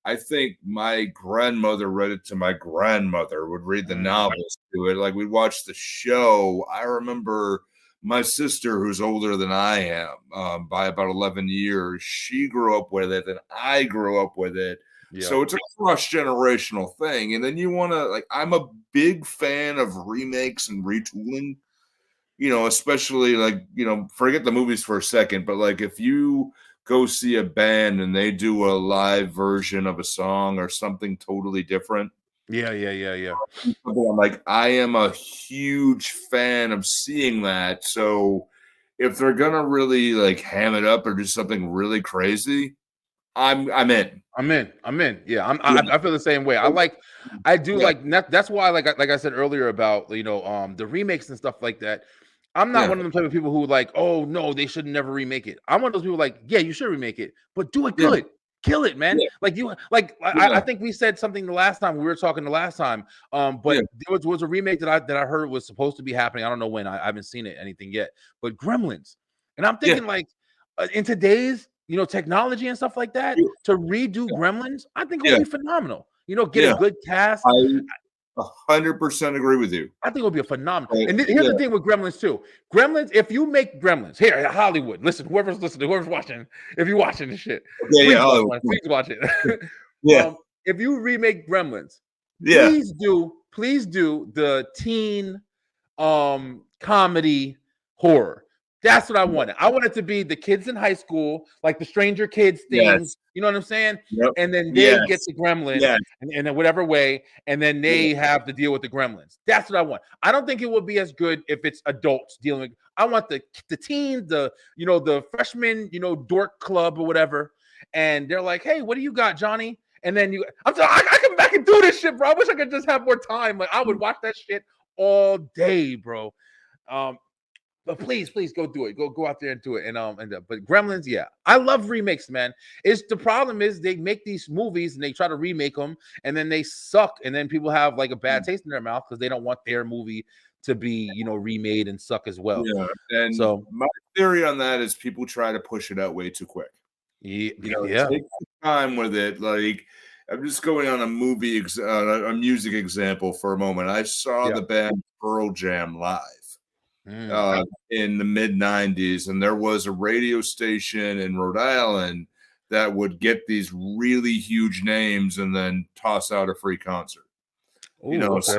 I think my grandmother read it to my grandmother, would read the novels to it. Like, we'd watch the show. I remember my sister, who's older than I am, by about 11 years, she grew up with it, and I grew up with it. Yeah. So it's a cross-generational thing. And then you want to, like, I'm a big fan of remakes and retooling. Especially like, forget the movies for a second, but like if you go see a band and they do a live version of a song or something totally different, Yeah. I'm like, I am a huge fan of seeing that. So if they're gonna really like ham it up or do something really crazy, I'm in. I'm in. Yeah, Yeah. I feel the same way. I do Yeah. like that's why like I said earlier about the remakes and stuff like that. I'm not Yeah. one of them type of people who like, oh no, they should never remake it. I'm one of those people like, yeah, you should remake it, but do it Yeah. good. Kill it, man. Yeah. Like I Yeah. think we said something the last time we were talking the last time. Yeah. But there was a remake that I heard was supposed to be happening. I don't know when. I haven't seen it anything yet. But Gremlins, and I'm Yeah. thinking like in today's technology and stuff like that, to redo Gremlins, I think it would Yeah. be phenomenal. Get a Yeah. good cast. I 100% agree with you. I think it would be a phenomenal. Right. And here's Yeah. the thing with Gremlins too. Gremlins, if you make Gremlins here in Hollywood, listen, whoever's listening, whoever's watching, if you're watching this shit, Yeah. please Yeah. watch Oh, one. Please watch it. yeah. If you remake Gremlins, Yeah. please do the teen comedy horror. That's what I wanted. I want it to be the kids in high school, like the Stranger Kids thing. Yes. You know what I'm saying? Yep. And then they get Yes. the gremlin Yes. in whatever way, and then they Yeah. have to deal with the gremlins. That's what I want. I don't think it would be as good if it's adults dealing with. I want the teens, the freshman, dork club or whatever, and they're like, "Hey, what do you got, Johnny?" And then I come back and do this shit, bro. I wish I could just have more time. Like I would watch that shit all day, bro. But please go do it. Go out there and do it. But Gremlins, yeah, I love remakes, man. It's the problem is they make these movies and they try to remake them and then they suck, and then people have like a bad taste in their mouth because they don't want their movie to be remade and suck as well. Yeah. And So my theory on that is people try to push it out way too quick. yeah. Take time with it. Like, I'm just going on a a music example for a moment. I saw the band Pearl Jam live in the mid 90s, and there was a radio station in Rhode Island that would get these really huge names and then toss out a free concert. So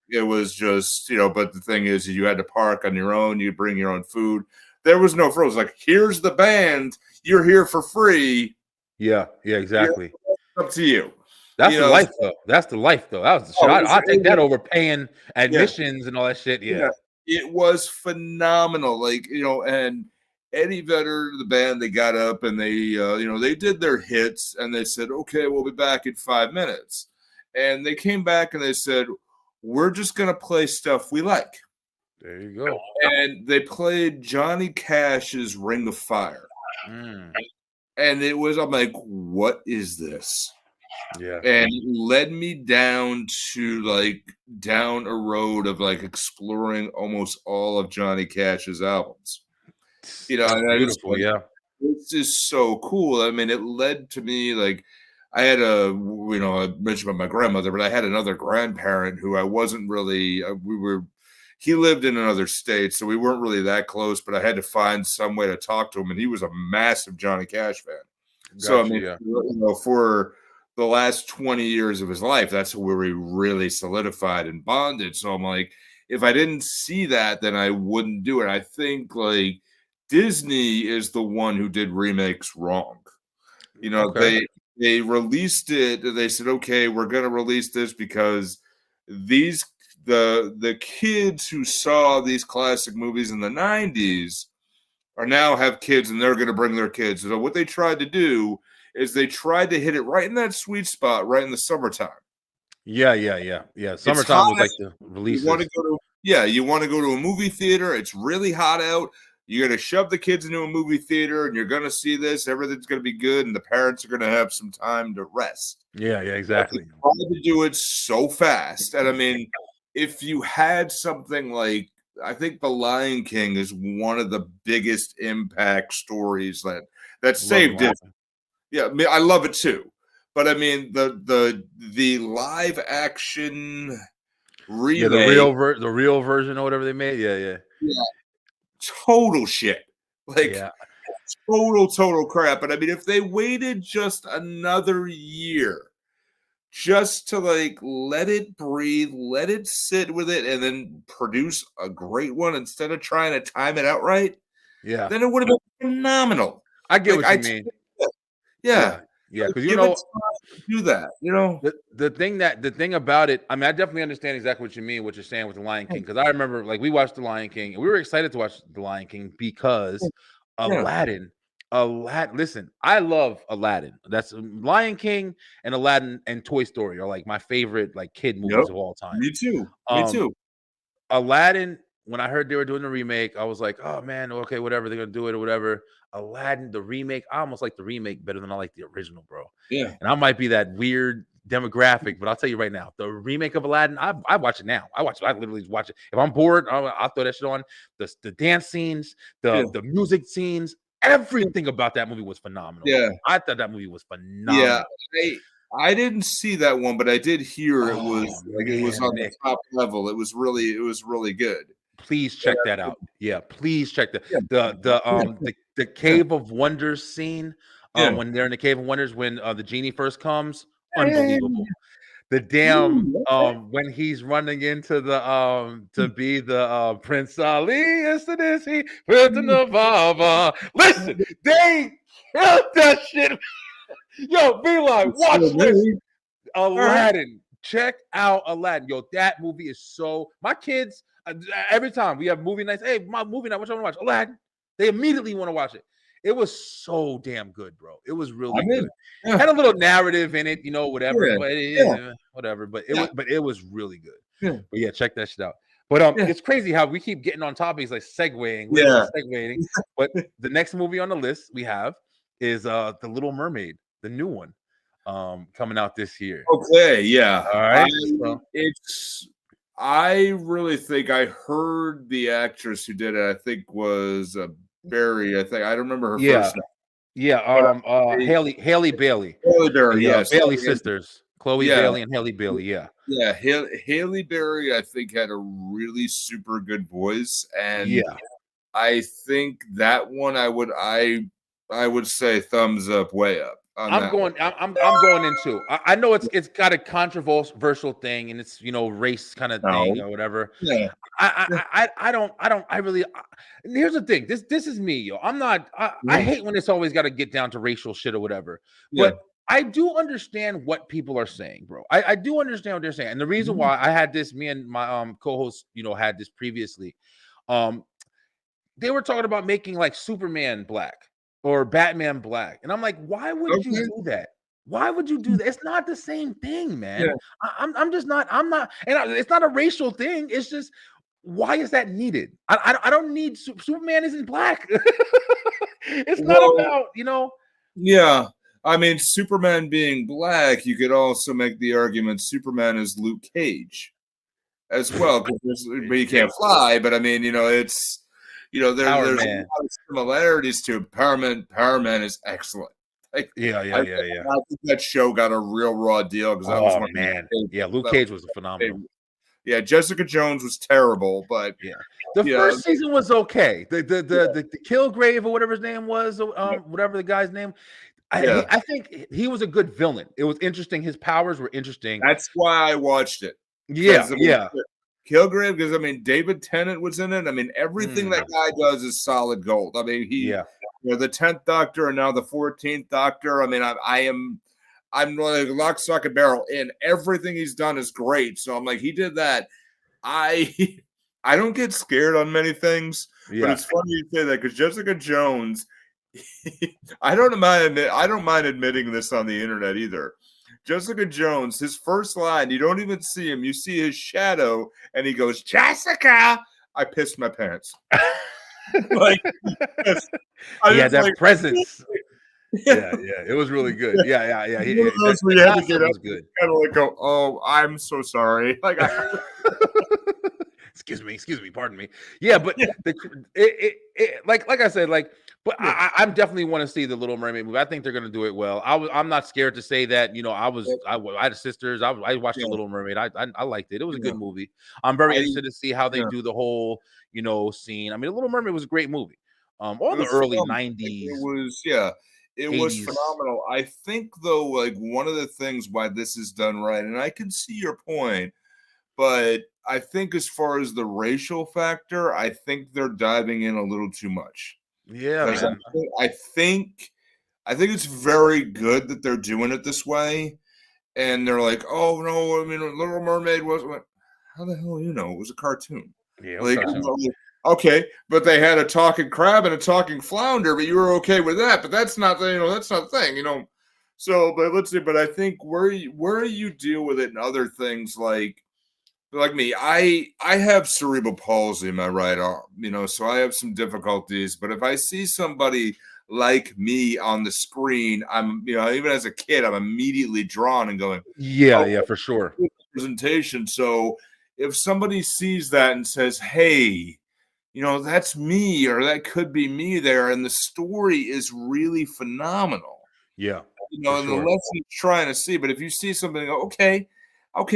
it was just, but the thing is, you had to park on your own, you bring your own food. There was no froze. Like, here's the band, you're here for free. Yeah, exactly. Up to you. That's the life, though. That's the life, though. That was the shit. I'll take that over paying admissions and all that shit. Yeah. It was phenomenal. Like, and Eddie Vedder, the band, they got up and they, they did their hits and they said, okay, we'll be back in 5 minutes. And they came back and they said, we're just going to play stuff we like. There you go. And they played Johnny Cash's Ring of Fire. And I'm like, what is this? Yeah. And it led me down a road of like exploring almost all of Johnny Cash's albums. And I just beautiful, yeah. This is so cool. I mean, it led to me like I had I mentioned about my grandmother, but I had another grandparent who I wasn't really, he lived in another state, so we weren't really that close, but I had to find some way to talk to him, and he was a massive Johnny Cash fan. So, I mean, for the last 20 years of his life, that's where we really solidified and bonded. So I'm like, if I didn't see that, then I wouldn't do it. I think like Disney is the one who did remakes wrong. They released it. They said, okay, we're going to release this because the kids who saw these classic movies in the 90s are now have kids and they're going to bring their kids. So what they tried to do is they tried to hit it right in that sweet spot, right in the summertime. Yeah. Summertime was like the release. You want to go to a movie theater. It's really hot out. You're going to shove the kids into a movie theater and you're going to see this. Everything's going to be good. And the parents are going to have some time to rest. Yeah, exactly. Trying to do it so fast. And I mean, if you had something like, I think The Lion King is one of the biggest impact stories that saved it. Yeah, I mean, I love it too. But I mean, the live action remake, the real version or whatever they made. Yeah. Total shit. Like total crap. But I mean, if they waited just another year just to like let it breathe, let it sit with it, and then produce a great one instead of trying to time it out right, then it would have been phenomenal. I get what you mean. Yeah. Yeah, because give it time to do that. the thing about it, I mean, I definitely understand exactly what you mean, what you're saying with the Lion King. Because I remember, like, we watched the Lion King, and we were excited to watch the Lion King because Yeah. Aladdin. Listen, I love Aladdin. That's Lion King and Aladdin and Toy Story are like my favorite like kid movies Yep. of all time. Me too. Me Um, too. Aladdin, when I heard they were doing the remake, I was like, oh man, okay, whatever, they're gonna do it or whatever. Aladdin, the remake, I almost like the remake better than I like the original, bro. Yeah. And I might be that weird demographic, but I'll tell you right now, the remake of Aladdin, I watch it now. I literally watch it. If I'm bored, I'll throw that shit on. The dance scenes, the music scenes, everything about that movie was phenomenal. Yeah. Bro. I thought that movie was Yeah. phenomenal. I didn't see that one, but I did hear it was like it was man, on the Nick. top level. It was really good. Please check that out. Yeah, please check Yeah. the Cave of Wonders scene. Yeah. When they're in the Cave of Wonders, when the genie first comes, Yeah. unbelievable. The damn Okay. when he's running into the to be the Prince Ali, yes it is he with the Navava. Listen, they killed that shit. Yo, Beeline, watch this. Aladdin. Check out Aladdin. Yo, that movie is so. My kids, every time we have movie nights, hey, my movie night, what you want to watch? Aladdin. They immediately want to watch it. It was so damn good, bro. It was really good. Yeah. Had a little narrative in it, whatever, Yeah. but whatever. But it was really good. Yeah. But yeah, check that shit out. But it's crazy how we keep getting on topics like segueing, segueing. But the next movie on the list we have is The Little Mermaid, the new one. Coming out this year. Okay, yeah. All right. I really think I heard the actress who did it. I think was Barry. I don't remember her first name. Yeah. Haley Bailey. Haley Berry. Yes. Bailey sisters. Chloe Bailey and Haley Bailey. Yeah. Yeah. Haley Berry, I think, had a really super good voice, and I think that one I would say thumbs up, way up. I'm going into. I know it's got a controversial thing, and it's race kind of thing or whatever. Yeah. I really. Here's the thing. This is me, yo. I'm not. I hate when it's always got to get down to racial shit or whatever. But I do understand what people are saying, bro. I do understand what they're saying, and the reason why I had this, me and my co-host, had this previously. They were talking about making like Superman black or Batman black. And I'm like, why would you do that? Why would you do that? It's not the same thing, man. Yeah. I'm just not, and it's not a racial thing. It's just, why is that needed? I don't need, Superman isn't black. It's not about, Yeah. I mean, Superman being black, you could also make the argument Superman is Luke Cage as well. But he can't fly, but I mean, it's, there's a lot of similarities to it. Power Man is excellent. Like, I think that show got a real raw deal because Luke Cage was a phenomenal. Yeah, Jessica Jones was terrible, but the first season was okay. The Kilgrave or whatever his name was, whatever the guy's name. I think he was a good villain. It was interesting. His powers were interesting. That's why I watched it. Kilgrave, because I mean David Tennant was in it. I mean everything that guy does is solid gold. I mean the 10th Doctor and now the 14th Doctor. I mean I'm like lock, stock, and barrel in everything he's done is great. So I'm like he did that. I don't get scared on many things, but it's funny you say that because Jessica Jones. I don't mind admitting this on the internet either. Jessica Jones, his first line, you don't even see him. You see his shadow, and he goes, Jessica! I pissed my pants. That presence. It was really good. That was good. Kind of like go, oh, I'm so sorry. Like, excuse me, pardon me. Yeah, but like I said, but I definitely want to see the Little Mermaid movie. I think they're going to do it well. I'm not scared to say that. I had sisters. I watched the Little Mermaid. I liked it. It was a good movie. I'm very interested to see how they do the whole scene. I mean, the Little Mermaid was a great movie. All the early 90s. It was phenomenal. I think though, like one of the things why this is done right, and I can see your point, but I think as far as the racial factor, I think they're diving in a little too much. Yeah, man. I think I think it's very good that they're doing it this way. And they're like, oh no, I mean, Little Mermaid wasn't. How the hell you know? It was a cartoon. Yeah, it was Like, cartoon. okay, but they had a talking crab and a talking flounder, but you were okay with that. But that's not the, that's not the thing, So, but let's see. But I think where you deal with it and other things like me, I have cerebral palsy in my right arm, so I have some difficulties. But if I see somebody like me on the screen, I'm, even as a kid, I'm immediately drawn and going, Yeah, oh, yeah, for sure. Representation. So if somebody sees that and says, hey, that's me, or that could be me there, and the story is really phenomenal. Yeah, And the lesson it's trying to see. But if you see something, okay,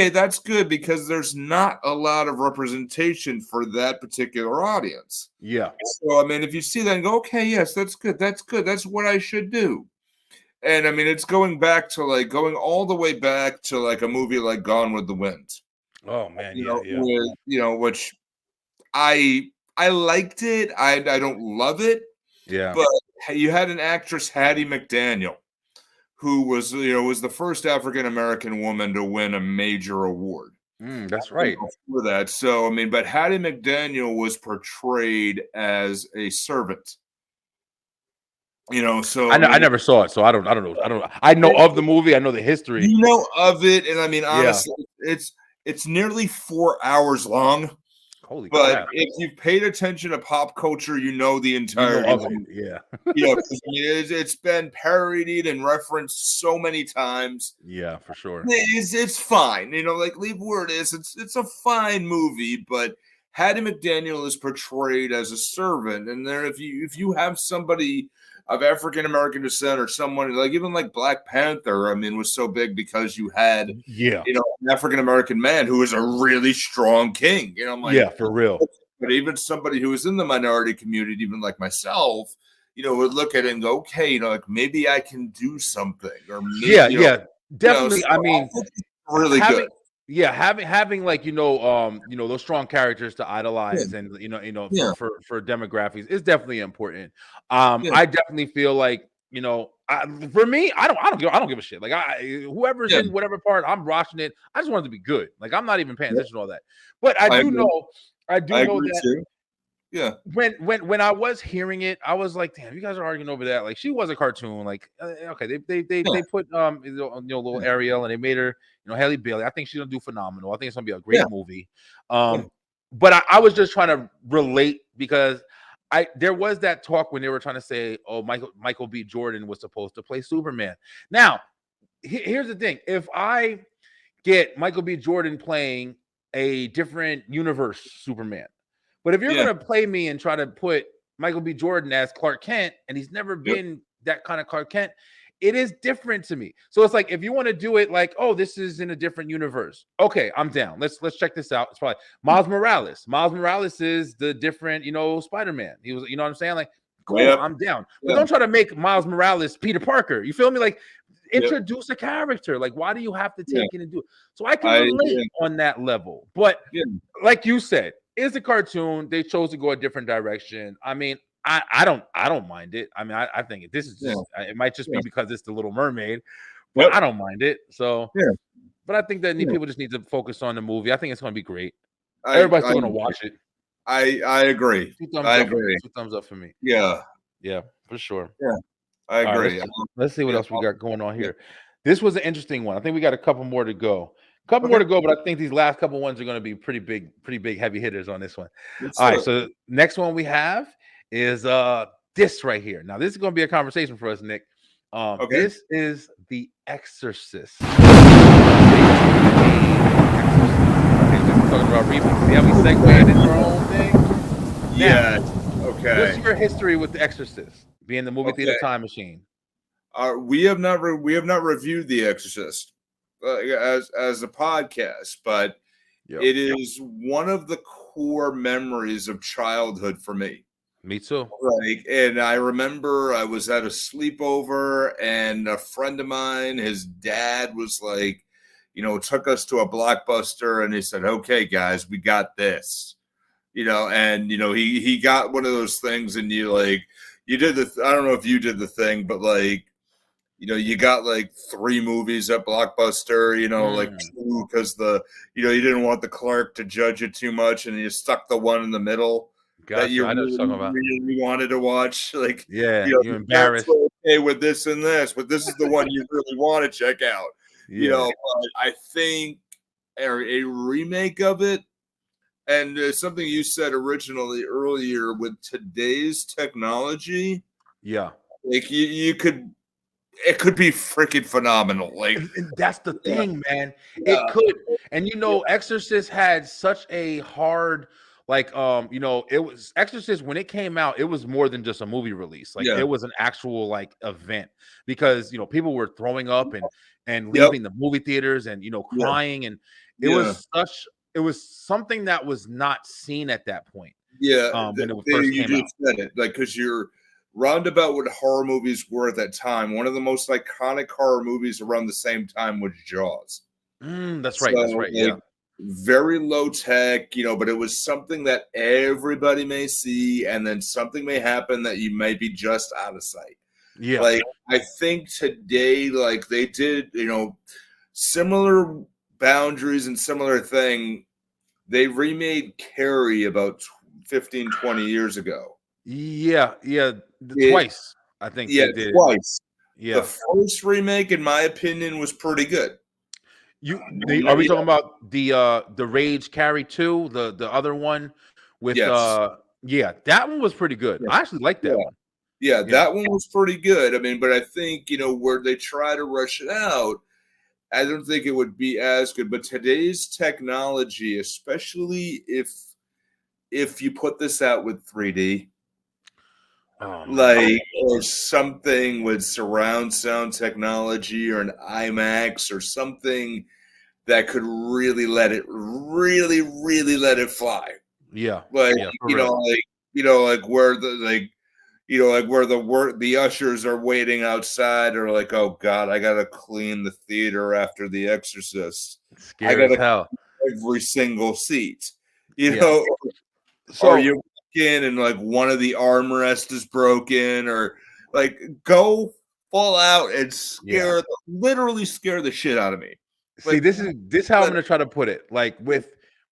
that's good, because there's not a lot of representation for that particular audience. Yeah. So, I mean, if you see that and go, okay, yes, that's good. That's what I should do. And I mean, it's going all the way back to like a movie like Gone with the Wind. Oh man, Which I liked it. I don't love it. Yeah. But you had an actress, Hattie McDaniel, who was the first African American woman to win a major award. That's right. For that. So I mean, but Hattie McDaniel was portrayed as a servant. So I never saw it, so I don't know. I know of the movie. I know the history. You know of it, and I mean, honestly, it's nearly 4 hours long. Holy but crap. If you've paid attention to pop culture, the entire of it. Yeah. It's been parodied and referenced so many times. Yeah, for sure. It's fine. Leave where it is. It's a fine movie, but Hattie McDaniel is portrayed as a servant, and there, if you have somebody of African American descent, or someone even like Black Panther, I mean, was so big because you had an African American man who was a really strong king. I'm like, yeah, for real. But even somebody who was in the minority community, even like myself, would look at it and go, okay, maybe I can do something, or maybe, definitely. So I mean, really good. Yeah, having like those strong characters to idolize, and for demographics is definitely important. I definitely feel like for me, I don't give a shit. Like whoever's in whatever part, I'm watching it. I just want it to be good. Like I'm not even paying attention to all that. But I do know that. Too. Yeah. When I was hearing it, I was like, damn, you guys are arguing over that. Like she was a cartoon. Like okay, they put little Ariel, and they made her Halle Bailey. I think she's gonna do phenomenal. I think it's gonna be a great movie. But I was just trying to relate, because there was that talk when they were trying to say, oh, Michael B. Jordan was supposed to play Superman. Now, here's the thing: if I get Michael B. Jordan playing a different universe Superman, but if you're going to play me and try to put Michael B. Jordan as Clark Kent, and he's never been that kind of Clark Kent, it is different to me. So it's like, if you want to do it like, oh, this is in a different universe. Okay, I'm down. Let's check this out. It's probably Miles Morales. Miles Morales is the different, Spider-Man. He was, you know what I'm saying? Like, cool, I'm down. But don't try to make Miles Morales Peter Parker. You feel me? Like, introduce a character. Like, why do you have to take it and do it? So I can relate on that level. But like you said, it's a cartoon. They chose to go a different direction. I mean, I don't mind it. I mean, I think this is just it might just be because it's the Little Mermaid, but I don't mind it. So but I think that people just need to focus on the movie. I think it's going to be great. Everybody's still going to watch it. I agree. I agree. 2 thumbs up for me. Yeah, for sure. Yeah, I agree. Right, let's see what else we got going on here. This was an interesting one. I think we got a couple more to go. More to go, but I think these last couple ones are going to be pretty big heavy hitters on this one. All right, so next one we have is this right here. Now, this is going to be a conversation for us, Nick. This is The Exorcist. Okay, we're talking about reboots. See how we segued into our own thing? Yeah. Okay. What's your history with The Exorcist, being the movie theater time machine? We have not reviewed The Exorcist as a podcast, but it is one of the core memories of childhood for me. Me too. And I remember I was at a sleepover, and a friend of mine, his dad was like, took us to a Blockbuster, and he said, okay, guys, we got this, and, he got one of those things, and you did I don't know if you did the thing, but like, you got like 3 movies at Blockbuster, like 2 because you didn't want the clerk to judge it too much, and you stuck the one in the middle that you Gotcha. I know what you're talking about. really wanted to watch. Like, Yeah, the you're parents embarrassed. were okay with this and this, but this is the one you really want to check out. Yeah. But I think a remake of it, and something you said originally earlier with today's technology, Yeah. like it could be freaking phenomenal. Like, And that's the thing, man. yeah, It could. And Exorcist had such a hard, like, it was Exorcist when it came out, it was more than just a movie release. Like, yeah, it was an actual like event because people were throwing up and yep, leaving the movie theaters and yeah, crying. And yeah, it was something that was not seen at that point. yeah. When it first You came out. just said it, like, because you're roundabout what horror movies were at that time. One of the most iconic horror movies around the same time was Jaws. That's right. That's right. Yeah. Very low tech, but it was something that everybody may see, and then something may happen that you may be just out of sight. Yeah. Like, I think today, like, they did, similar boundaries and similar thing. They remade Carrie about 15, 20 years ago. Yeah. Twice. I think they did. Twice. Yeah. The first remake, in my opinion, was pretty good. Are we talking about the Rage Carrie 2, the other one with Yes. that one was pretty good. Yeah. I actually like that one. Yeah, that one was pretty good. I mean, but I think, where they try to rush it out, I don't think it would be as good. But today's technology, especially if you put this out with 3D, or something with surround sound technology or an IMAX or something that could really let it fly. Yeah. Like, Yeah, for real. like where the ushers are waiting outside, or like, oh God, I gotta clean the theater after The Exorcist. Scary as hell. Every single seat. So or you walk in and like one of the armrests is broken, or like go full out and literally scare the shit out of me. See, this is how I'm gonna try to put it. Like with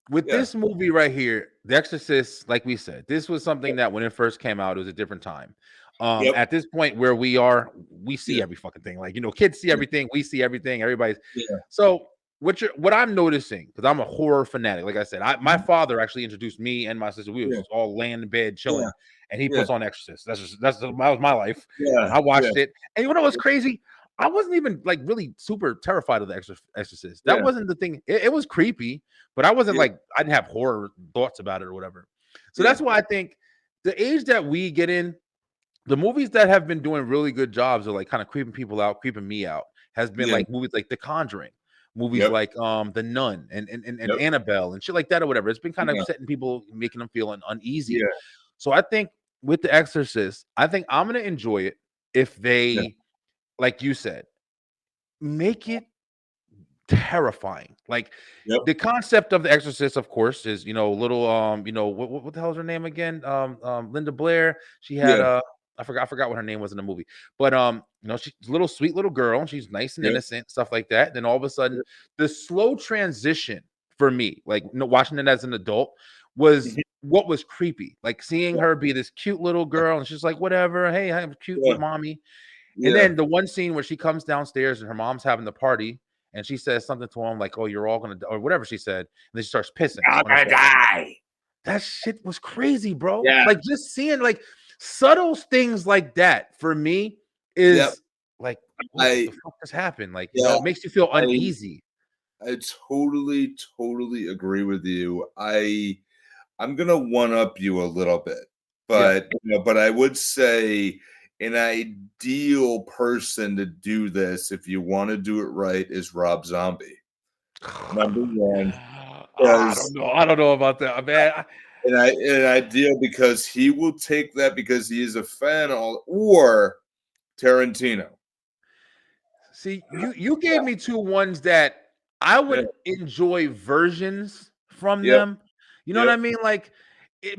this movie right here, The Exorcist, like we said, this was something that when it first came out, it was a different time. At this point where we are, we see every fucking thing. Like, kids see everything, we see everything, everybody's so what I'm noticing, because I'm a horror fanatic, like I said, my father actually introduced me and my sister. We was all laying in bed chilling, and he puts on Exorcist. That was my life. And I watched it, and you know what's crazy? I wasn't even like really super terrified of the Exorcist. That wasn't the thing. It was creepy, but I wasn't like, I didn't have horror thoughts about it or whatever. So that's why I think the age that we get in, the movies that have been doing really good jobs of like kind of creeping people out, creeping me out, has been like movies like The Conjuring, movies like The Nun and Annabelle and shit like that or whatever. It's been kind of setting people, making them feel uneasy. So I think with The Exorcist, I think I'm gonna enjoy it if they, like you said, make it terrifying. Like the concept of The Exorcist, of course, is little what the hell is her name again? Linda Blair. She had I forgot what her name was in the movie, but she's a little sweet little girl, and she's nice and innocent, stuff like that. Then all of a sudden, the slow transition for me, like watching it as an adult, was what was creepy. Like seeing her be this cute little girl, and she's like, whatever, hey, I'm cute with mommy. And then the one scene where she comes downstairs and her mom's having the party, and she says something to him like, "Oh, you're all gonna," or whatever she said, and then she starts pissing. I'm gonna die. That shit was crazy, bro. Like just seeing like subtle things like that for me is like, what the fuck has happened? Like, it makes you feel uneasy. I totally agree with you. I'm gonna one up you a little bit, but but I would say an ideal person to do this, if you want to do it right, is Rob Zombie. Number one. I don't know about that, man. An ideal, because he will take that because he is a fan of, or Tarantino. See, you gave me two ones that I would enjoy versions from them. You know what I mean? Like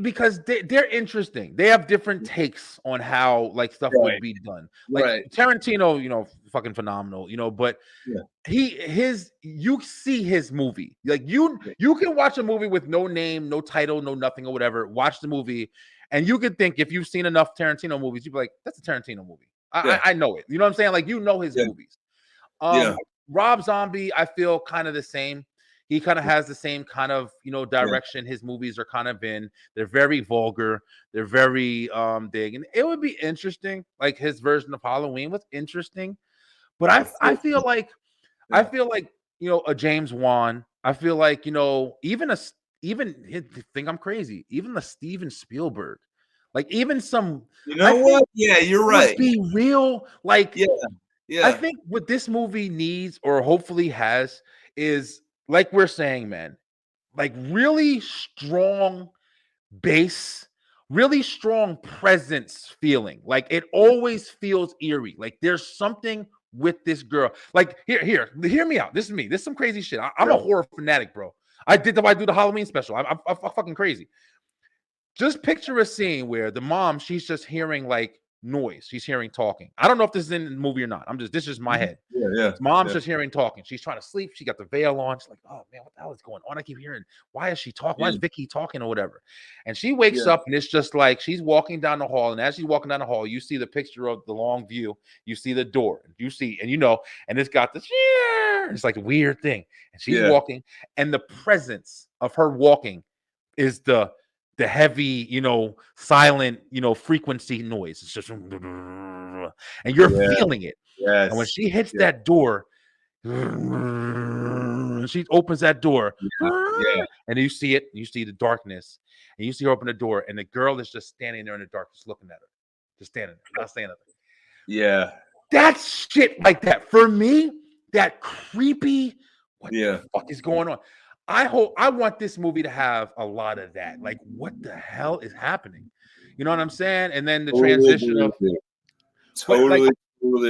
because they're interesting. They have different takes on how like stuff Right. would be done. Like Right. Tarantino, you know, fucking phenomenal, you know, but Yeah. you see his movie. Like you can watch a movie with no name, no title, no nothing or whatever. Watch the movie, and you could think if you've seen enough Tarantino movies, you'd be like, that's a Tarantino movie. Yeah. I know it. You know what I'm saying? Like you know his Yeah. movies. Yeah. Rob Zombie, I feel kind of the same. He kind of has the same kind of, you know, direction his movies are kind of in. They're very vulgar. They're very big. And it would be interesting. Like his version of Halloween was interesting. But I feel like Yeah. you know, a James Wan. I feel like, you know, even think I'm crazy. Even the Steven Spielberg. Like even some You know what? Yeah, you're right. would be real. Like Yeah. I Yeah. think what this movie needs or hopefully has is like we're saying, man, like really strong bass, really strong presence feeling. Like it always feels eerie. Like there's something with this girl. Like hear me out. This is me. This is some crazy shit. I'm a horror fanatic, bro. I did the Halloween special. I'm fucking crazy. Just picture a scene where the mom, she's just hearing like noise. She's hearing talking. I don't know if this is in the movie or not. This is my head. Yeah. Mom's just hearing talking. She's trying to sleep. She got the veil on. She's like, oh man, what the hell is going on? I keep hearing, why is she talking? Why is Vicky talking or whatever? And she wakes up and it's just like she's walking down the hall. And as she's walking down the hall, you see the picture of the long view. You see the door. You see, and you know, and it's got this, it's like a weird thing. And she's walking, and the presence of her walking is the heavy, you know, silent, you know, frequency noise. It's just, and you're feeling it. Yes. And when she hits that door, she opens that door, and you see it. You see the darkness, and you see her open the door, and the girl is just standing there in the dark, just looking at her, just standing there, not saying nothing. Yeah. That's shit like that. For me, that creepy, what the fuck is going on? I want this movie to have a lot of that. Like, what the hell is happening? You know what I'm saying? And then the transition of totally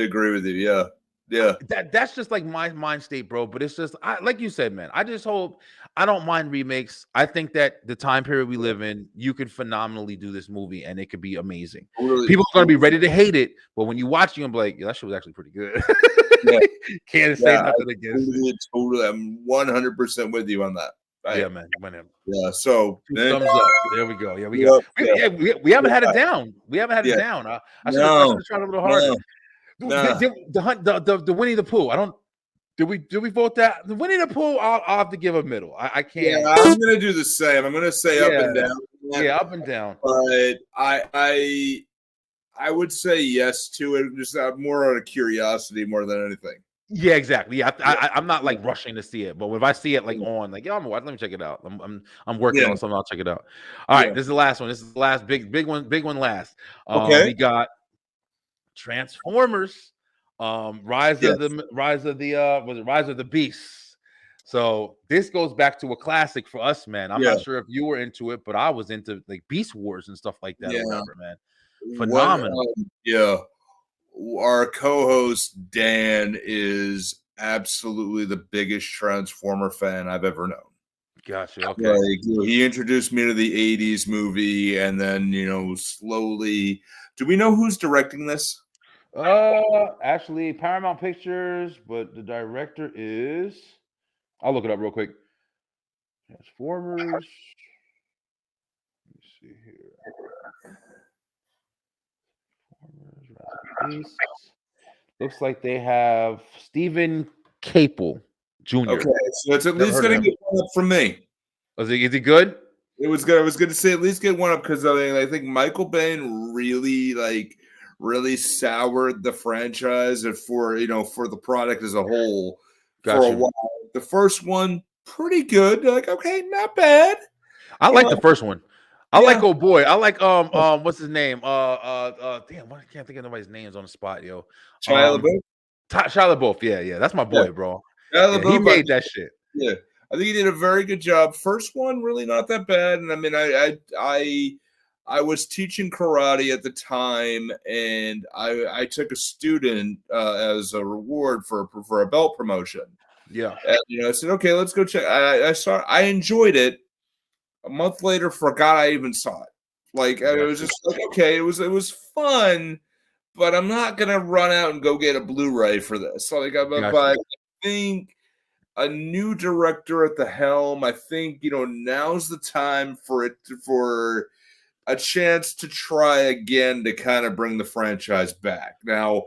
agree with you. Yeah. That's just like my mind state, bro. But it's just like you said, man. I just hope I don't mind remakes. I think that the time period we live in, you could phenomenally do this movie and it could be amazing. People are gonna be ready to hate it, but when you watch it, you're like, yeah, that shit was actually pretty good. Can't say nothing against it. Totally, I'm 100% with you on that. Yeah, man. Yeah. So thumbs up. There we go. Yeah, we got. We haven't had it down. We haven't had it down. I should have tried a little harder. The Winnie the Pooh. I don't. Did we vote that? The Winnie the Pooh. I'll have to give a middle. I can't. Yeah, I'm gonna do the same. I'm gonna say up and down. Yeah, up and down. But I would say yes to it. Just more out of curiosity more than anything. Yeah, exactly. Yeah, I'm not like rushing to see it, but if I see it like on, like, yeah, let me check it out. I'm working on something. I'll check it out. All right, this is the last one. This is the last big one last. We got Transformers, Rise of the Beasts. So this goes back to a classic for us, man. I'm not sure if you were into it, but I was into like Beast Wars and stuff like that. Or whatever, man. Phenomenal. Our co-host Dan is absolutely the biggest Transformer fan I've ever known. Gotcha. Okay. He introduced me to the 80s movie, and then slowly. Do we know who's directing this? Actually, Paramount Pictures, but the director is. I'll look it up real quick. Transformers. Let me see here. Looks like they have Stephen Capel Jr. Okay, so it's at least going to get one up from me. Is he good? It was good. I was going to say at least get one up because I think Michael Bay really soured the franchise and for the product as a whole for a while. The first one pretty good. Like, okay, not bad. I like the first one. I like old boy. I like what's his name? Damn, I can't think of nobody's names on the spot, yo. Shia LaBeouf. Shia LaBeouf. Yeah, that's my boy, bro. He made that shit. Yeah, I think he did a very good job. First one really not that bad, and I mean, I was teaching karate at the time, and I took a student as a reward for a belt promotion. Yeah, and, I said, okay, let's go check. I enjoyed it. A month later, forgot I even saw it. Like it was just like, okay, it was fun, but I'm not gonna run out and go get a Blu-ray for this. So, like, but I think a new director at the helm. I think now's the time for a chance to try again to kind of bring the franchise back. Now,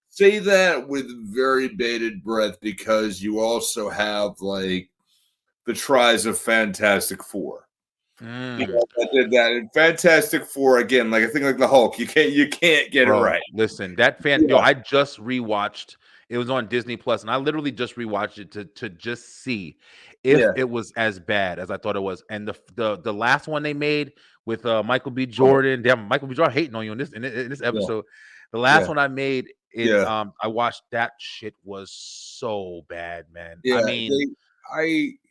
say that with very bated breath because you also have like the tries of Fantastic Four. I did that in Fantastic Four again. Like I think like the Hulk, you can't get it right. Listen, that I just rewatched. It was on Disney Plus, and I literally just rewatched it to just see if it was as bad as I thought it was. And the last one they made with Michael B. Jordan, damn, Michael B. Jordan hating on you in this episode. The last one I made, I watched, that shit was so bad, man. I mean,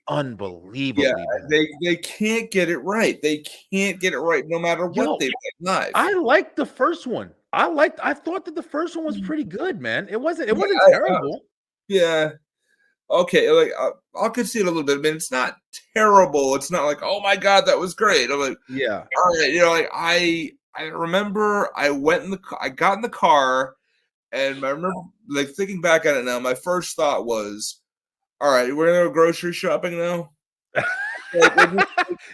unbelievably bad. They can't get it right. They can't get it right no matter what they make live. I liked the first one. I thought that the first one was pretty good, man. It wasn't terrible. Okay, like I'll concede a little bit. I mean, it's not terrible. It's not like, oh my god, that was great. I'm like, all right, like I remember I got in the car, and I remember like thinking back at it now. My first thought was, all right, we're gonna go grocery shopping now.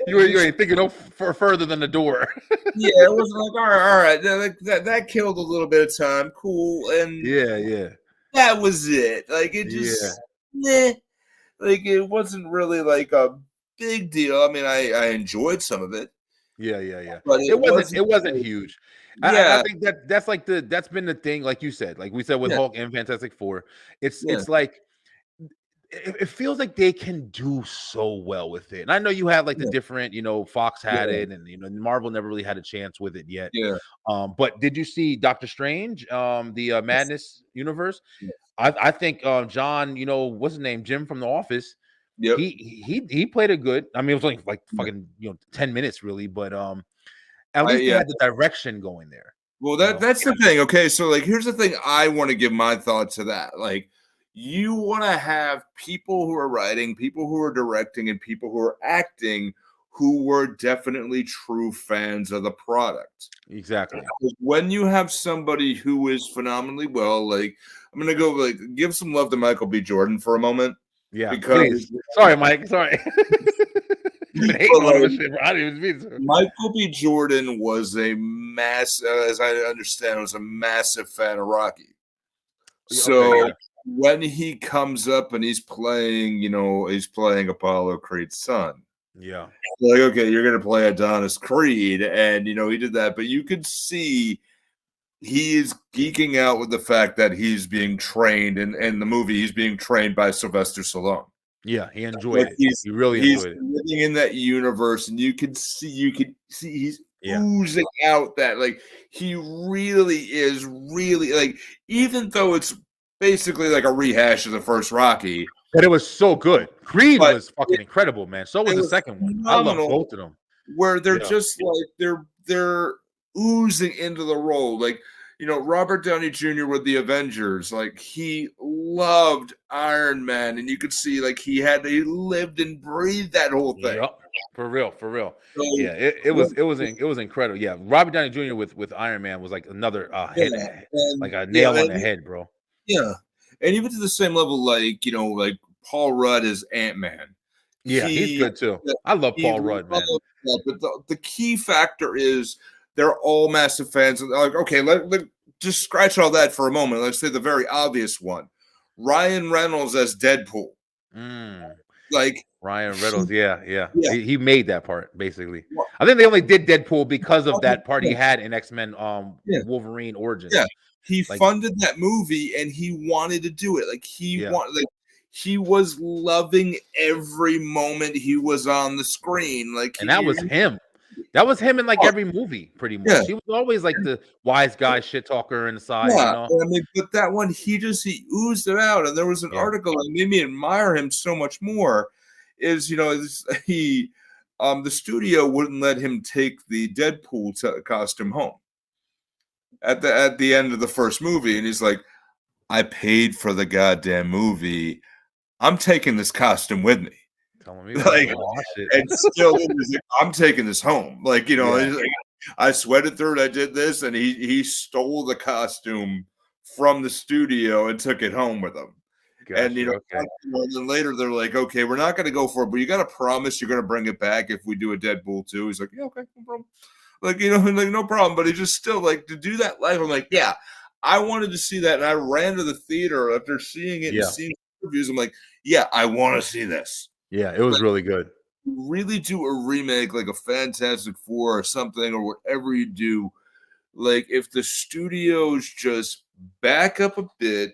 You ain't thinking no further than the door. It wasn't like all right. That killed a little bit of time. Cool, and that was it. Like it just, like it wasn't really like a big deal. I mean, I enjoyed some of it. But it wasn't huge. I think that's been the thing, like you said, like we said with Hulk and Fantastic Four. It's like it feels like they can do so well with it. And I know you have like the different, Fox had it, and Marvel never really had a chance with it yet. But did you see Doctor Strange, the Madness universe? I think John, what's his name, Jim from The Office. He played it good. I mean, it was only like fucking 10 minutes really, but at least they had the direction going there. Well, that's the thing. Okay, so like here's the thing. I want to give my thoughts to that. Like, you want to have people who are writing, people who are directing, and people who are acting who were definitely true fans of the product. Exactly. Because when you have somebody who is phenomenally well, like I'm gonna go like give some love to Michael B. Jordan for a moment. Because sorry, Mike. Sorry. You've been hating on this shit. I didn't even mean to. Michael B. Jordan was a as I understand, was a massive fan of Rocky. So when he comes up and he's playing, he's playing Apollo Creed's son. Like, okay, you're gonna play Adonis Creed, and he did that, but you could see he is geeking out with the fact that he's being trained in the movie. He's being trained by Sylvester Stallone. Yeah, he enjoyed it. He really enjoyed it. He's living in that universe, and you could see he's oozing out that like he really is like, even though it's basically like a rehash of the first Rocky. But it was so good. Creed was fucking incredible, man. So was the second one. I love both of them. Where they're just like they're oozing into the role. Like, Robert Downey Jr. with the Avengers, like he loved Iron Man, and you could see like he lived and breathed that whole thing. For real. So, it was incredible. Yeah, Robert Downey Jr. with Iron Man was like another like a nail on the head, bro. Yeah, and even to the same level, like like Paul Rudd is Ant-Man. Yeah, he's good too. I love Paul Rudd, man. But the key factor is they're all massive fans. Like, okay, let just scratch all that for a moment. Let's say the very obvious one: Ryan Reynolds as Deadpool. Like Ryan Reynolds, yeah. He made that part basically. I think they only did Deadpool because of that part he had in X-Men Wolverine Origins. Yeah. He funded that movie and he wanted to do it. Like he was loving every moment he was on the screen. Like, and that was him. That was him in like every movie, pretty much. He was always like the wise guy, shit talker inside. I mean, but that one, he oozed it out. And there was an article that made me admire him so much more. Is the studio wouldn't let him take the Deadpool costume home at the end of the first movie, and he's like, I paid for the goddamn movie. I'm taking this costume with me. telling me Like, watch it. and still, I'm taking this home. Like, Yeah. he's like, I sweated through it. I did this, and he stole the costume from the studio and took it home with him. And Gotcha. Okay. then later they're like, okay, we're not going to go for it, but you got to promise you're going to bring it back if we do a Deadpool 2. He's like, yeah, okay, no problem. Like, like no problem. But he just still like to do that live. I'm like, yeah, I wanted to see that, and I ran to the theater after seeing it and seeing reviews. I'm like, yeah, I want to see this. Yeah, it was really good. Really do a remake like a Fantastic Four or something, or whatever you do. Like, if the studios just back up a bit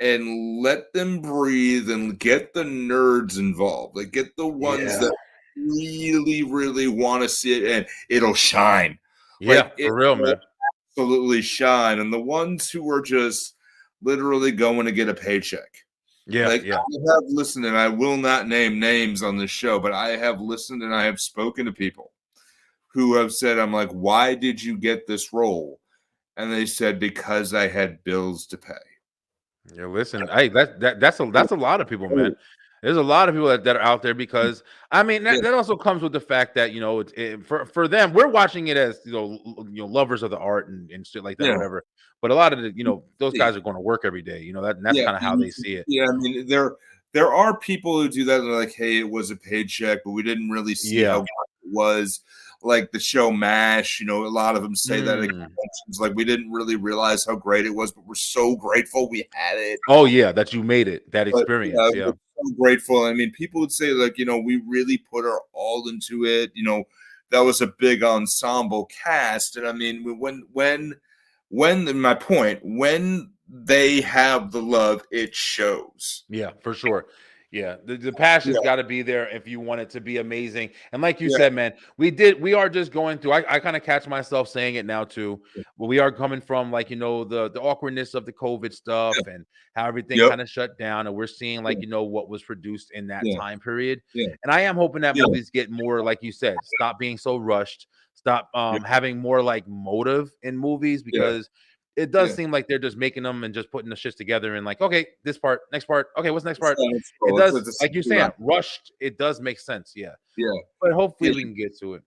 and let them breathe and get the nerds involved, like get the ones that really, really want to see it, and it'll shine. Yeah, Like, for real, man. Absolutely shine. And the ones who are just literally going to get a paycheck. Yeah, Like, I have listened, and I will not name names on this show, but I have listened and I have spoken to people who have said, I'm like, why did you get this role? And they said, because I had bills to pay. Yeah, listen, hey, that's a lot of people, man. There's a lot of people that are out there because I mean that also comes with the fact that for them, we're watching it as lovers of the art and shit like that, whatever. But a lot of the those guys are going to work every day, that's kind of how they see it. Yeah, I mean there are people who do that. They're like, hey, it was a paycheck, but we didn't really see how good it was. Like the show MASH, a lot of them say that at conventions, like we didn't really realize how great it was, but we're so grateful we had it. Oh yeah, that you made it, that experience. We're so grateful. I mean, people would say like, we really put our all into it. That was a big ensemble cast, and I mean, when my point, when they have the love, it shows. Yeah, for sure. Yeah, the passion's got to be there if you want it to be amazing. And like you said, man, we are just going through. I kind of catch myself saying it now too. But we are coming from like the awkwardness of the COVID stuff and how everything kind of shut down, and we're seeing like what was produced in that time period. And I am hoping that movies get more, like you said, stop being so rushed, stop having more like motive in movies, because it does seem like they're just making them and just putting the shits together and like, okay, this part, next part, okay, what's the next part? It does, like you're saying, rushed. It does make sense, but hopefully we can get to it.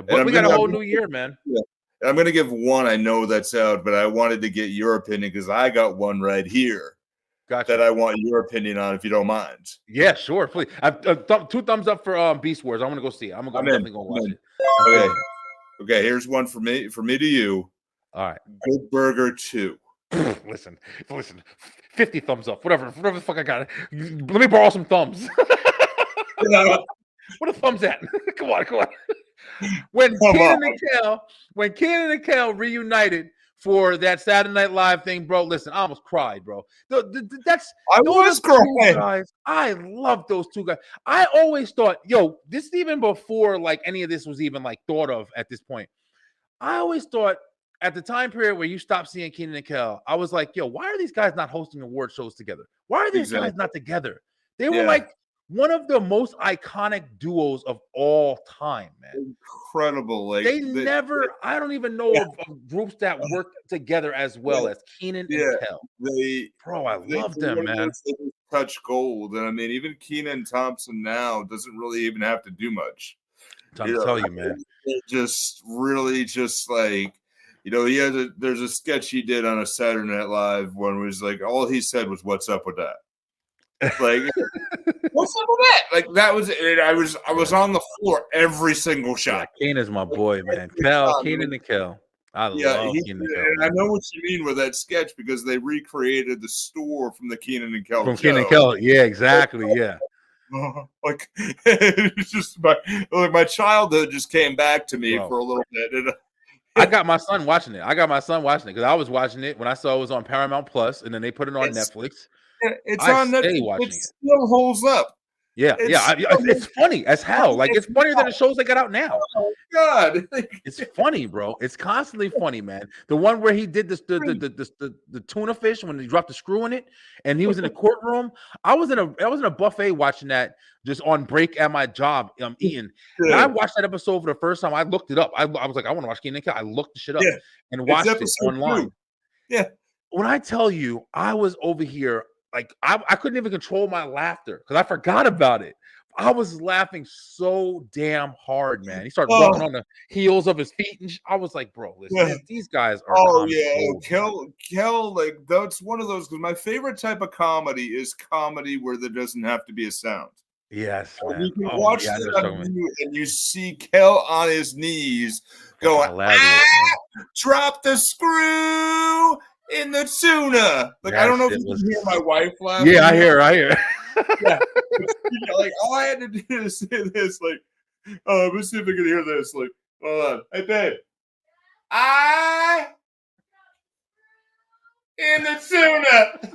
But we got a whole new year, man. I'm gonna give one I know that's out, but I wanted to get your opinion because I got one right here that I want your opinion on, if you don't mind. Yeah, sure, please. I've 2 thumbs up for Beast Wars. I'm gonna go see it. I'm definitely gonna watch it. Okay, here's one for me to you. All right. Good Burger 2. Listen, 50 thumbs up, whatever the fuck I got. Let me borrow some thumbs. Where the thumbs at? Come on. When Kenan and Kel reunited for that Saturday Night Live thing, bro, listen, I almost cried, bro. I was crying. I love those 2 guys. I always thought, this is even before like any of this was even like thought of at this point. I always thought, at the time period where you stopped seeing Kenan and Kel, I was like, why are these guys not hosting award shows together? Why are these guys not together? They were like one of the most iconic duos of all time, man. Incredible. Like I don't even know of groups that work together as well as Kenan and Kel. I love them, man. Touch gold. And I mean, even Kenan Thompson now doesn't really even have to do much. I'm telling you, man. Just really just like, there's a sketch he did on a Saturday Night Live when it was like, all he said was, "What's up with that?" Like, what's up with that? Like, that was it. I was on the floor every single shot. Kenan is my boy, man. Kenan and Kel. I love Kenan and Kel. And I know what you mean with that sketch because they recreated the store from the Kenan and Kel show. Kenan and Kel, yeah, exactly, yeah. Like, it's just my childhood just came back to me for a little bit. And I got my son watching it. Because I was watching it when I saw it was on Paramount Plus, and then they put it on Netflix. It's on Netflix. It still holds up. Yeah, it's funny as hell. Like, it's funnier than the shows that got out now. Oh God, it's funny, bro. It's constantly funny, man. The one where he did the tuna fish when he dropped the screw in it, and he was in a courtroom. I was in a buffet watching that just on break at my job, eating. And I watched that episode for the first time. I looked it up. I was like, I want to watch Kenan and Kel. I looked the shit up and watched it online. 2. Yeah. When I tell you, I was over here. Like, I couldn't even control my laughter because I forgot about it. I was laughing so damn hard, man. He started walking on the heels of his feet, and I was like, "Bro, listen, these guys are comedy gold." Kel, like that's one of those. Because my favorite type of comedy is comedy where there doesn't have to be a sound. Yes, And man. you can Oh, watch yeah, I know that what you're talking about. and you see Kel on his knees going, Hilarious, man. drop the screw in the tuna. Like, I That don't know if shit you was can hear my wife laughing. Yeah, I hear. Yeah. Like, all I had to do is say this, like, let's see if I can hear this. Like, hold on. Hey, babe. In the tuna.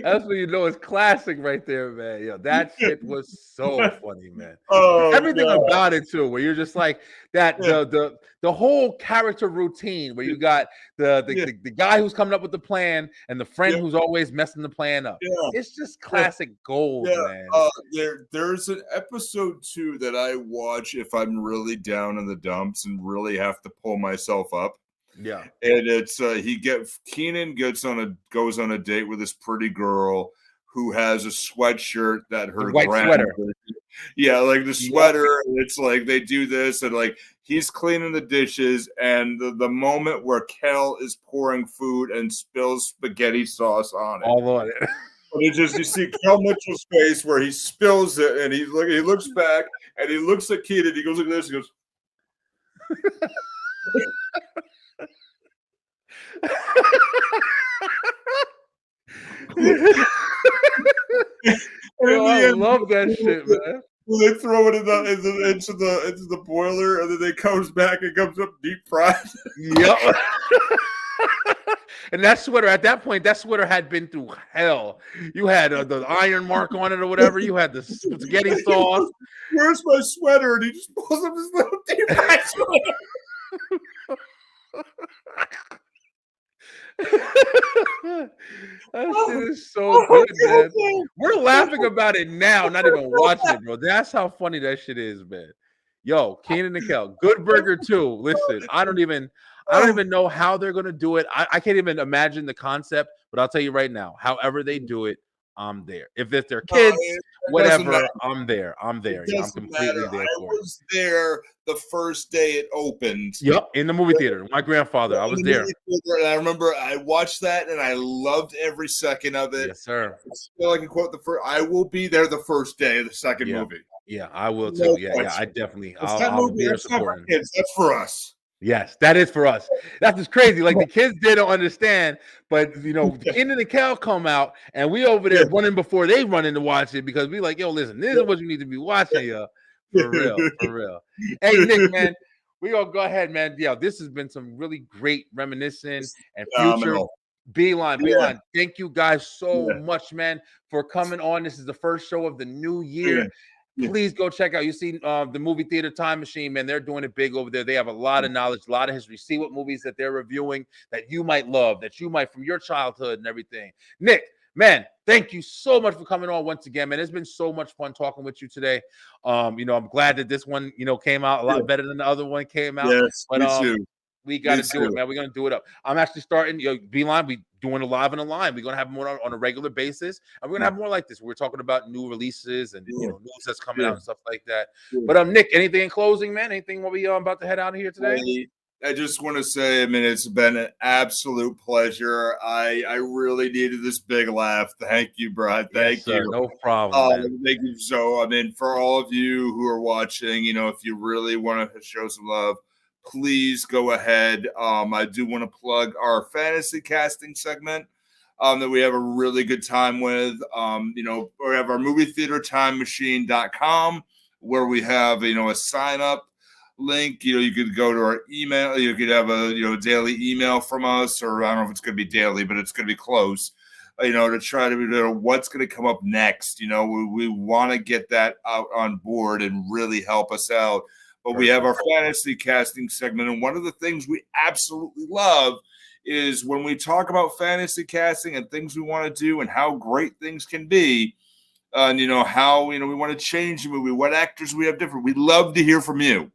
That's when you know it's classic right there, man. Yo, that shit was so funny, man. Oh, Everything God. about it too, where you're just like that the whole character routine where you got the guy who's coming up with the plan and the friend who's always messing the plan up. It's just classic gold, man. There's an episode too that I watch if I'm really down in the dumps and really have to pull myself up. Yeah, and it's Keenan goes on a date with this pretty girl who has a sweatshirt that her white sweater. Like the sweater. And it's like they do this, and like he's cleaning the dishes, and the moment where Kel is pouring food and spills spaghetti sauce on it. All on it. And it just, you see Kel Mitchell's face where he spills it, and he looks back, and he looks at Keenan. He goes like this. He goes. I love that shit, man. They throw it into the boiler, and then it comes back and comes up deep fried. Yep. And that sweater, at that point, that sweater had been through hell. You had the iron mark on it or whatever. You had the spaghetti sauce. Where's my sweater? And he just pulls up his little deep fried sweater. That shit is so good, man. We're laughing about it now, not even watching it, bro. That's how funny that shit is, man. Yo, Keenan and Kel, Good Burger 2. Listen, I don't even know how they're gonna do it. I can't even imagine the concept, but I'll tell you right now, however they do it, I'm there. If they're kids, whatever, I'm there. I'm completely there for it. I was there the first day it opened. Yep, in the movie theater. My grandfather, I was there. And I remember I watched that and I loved every second of it. Yes, sir. I feel like I can quote the first. I will be there the first day of the second movie. Yeah, I will too. Yeah, I definitely. I'll be there supporting. That's for us. Yes, that is for us. That's just crazy. Like the kids, they don't understand, but Keenan and Kel come out, and we over there running before they run in to watch it because we like, yo, listen, this is what you need to be watching, yo. For real. Hey, Nick, man, we gonna go ahead, man. Yeah, this has been some really great reminiscing and future. Beeline. Thank you guys so much, man, for coming on. This is the first show of the new year. Please go check out. You see the movie theater Time Machine, man. They're doing it big over there. They have a lot of knowledge, a lot of history. See what movies that they're reviewing that you might love, that you might from your childhood and everything. Nick, man, thank you so much for coming on once again, man. It's been so much fun talking with you today. I'm glad that this one, came out a lot better than the other one came out. Yes, but me too. We got to do it, man. We're going to do it up. I'm actually starting, Beeline. We doing a live and a line. We're going to have more on a regular basis. And we're going to have more like this. We're talking about new releases and news that's coming out and stuff like that. But Nick, anything in closing, man? Anything while we about to head out of here today? I just want to say, it's been an absolute pleasure. I really needed this big laugh. Thank you, Brad. Thank you. No problem. Thank you. So, for all of you who are watching, if you really want to show some love, please go ahead. I do want to plug our fantasy casting segment that we have a really good time with. We have our movie theater timemachine.com where we have, a sign up link. You could go to our email. You could have a, daily email from us, or I don't know if it's going to be daily, but it's going to be close, to try to what's going to come up next. We want to get that out on board and really help us out. But we have our fantasy casting segment, and one of the things we absolutely love is when we talk about fantasy casting and things we want to do and how great things can be, and how we want to change the movie, what actors we have different. We love to hear from you.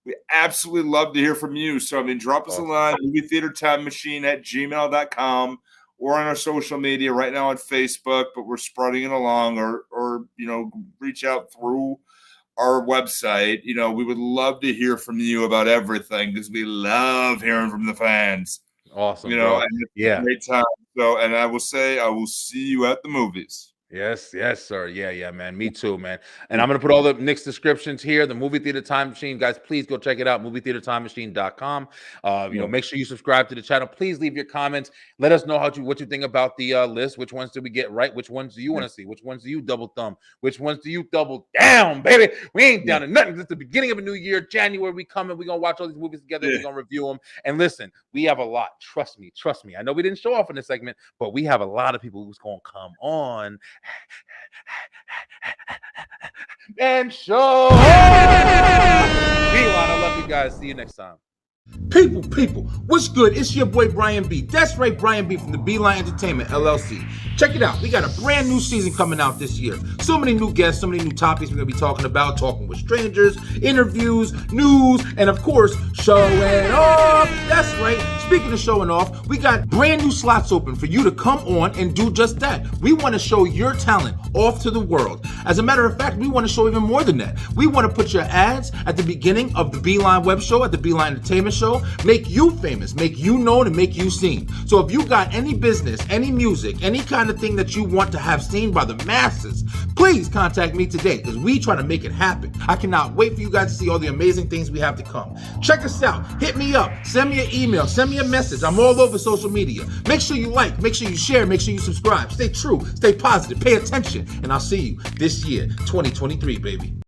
We absolutely love to hear from you. So drop us a line, movietheatertimemachine@gmail.com. or on our social media right now on Facebook, but we're spreading it along, or reach out through our website. We would love to hear from you about everything because we love hearing from the fans. Awesome, bro. And it's Yeah. a great time. So, and I will say, I will see you at the movies. Yes, sir. Yeah, man. Me too, man. And I'm going to put all the Nick's descriptions here. The Movie Theater Time Machine, guys, please go check it out. MovieTheaterTimeMachine.com. Make sure you subscribe to the channel. Please leave your comments. Let us know what you think about the list. Which ones did we get right? Which ones do you want to see? Which ones do you double thumb? Which ones do you double down, baby? We ain't down to nothing. It's the beginning of a new year. January, we coming. We're going to watch all these movies together. We're going to review them. And listen, we have a lot. Trust me. I know we didn't show off in this segment, but we have a lot of people who's going to come on and show. Beeline, I love you guys. See you next time. People, what's good? It's your boy Brian B. That's right, Brian B. from the Beeline Entertainment LLC. Check it out. We got a brand new season coming out this year. So many new guests, so many new topics we're going to be talking about, talking with strangers, interviews, news, and of course, showing off. That's right. Speaking of showing off, we got brand new slots open for you to come on and do just that. We want to show your talent off to the world. As a matter of fact, we want to show even more than that. We want to put your ads at the beginning of the Beeline web show, at the Beeline Entertainment show, make you famous, make you known, and make you seen. So if you got any business, any music, any kind of thing that you want to have seen by the masses, please contact me today because we try to make it happen. I cannot wait for you guys to see all the amazing things we have to come. Check us out. Hit me up. Send me an email. Send me a message. I'm all over social media. Make sure you like, make sure you share, make sure you subscribe. Stay true, stay positive, pay attention, and I'll see you this year, 2023, baby.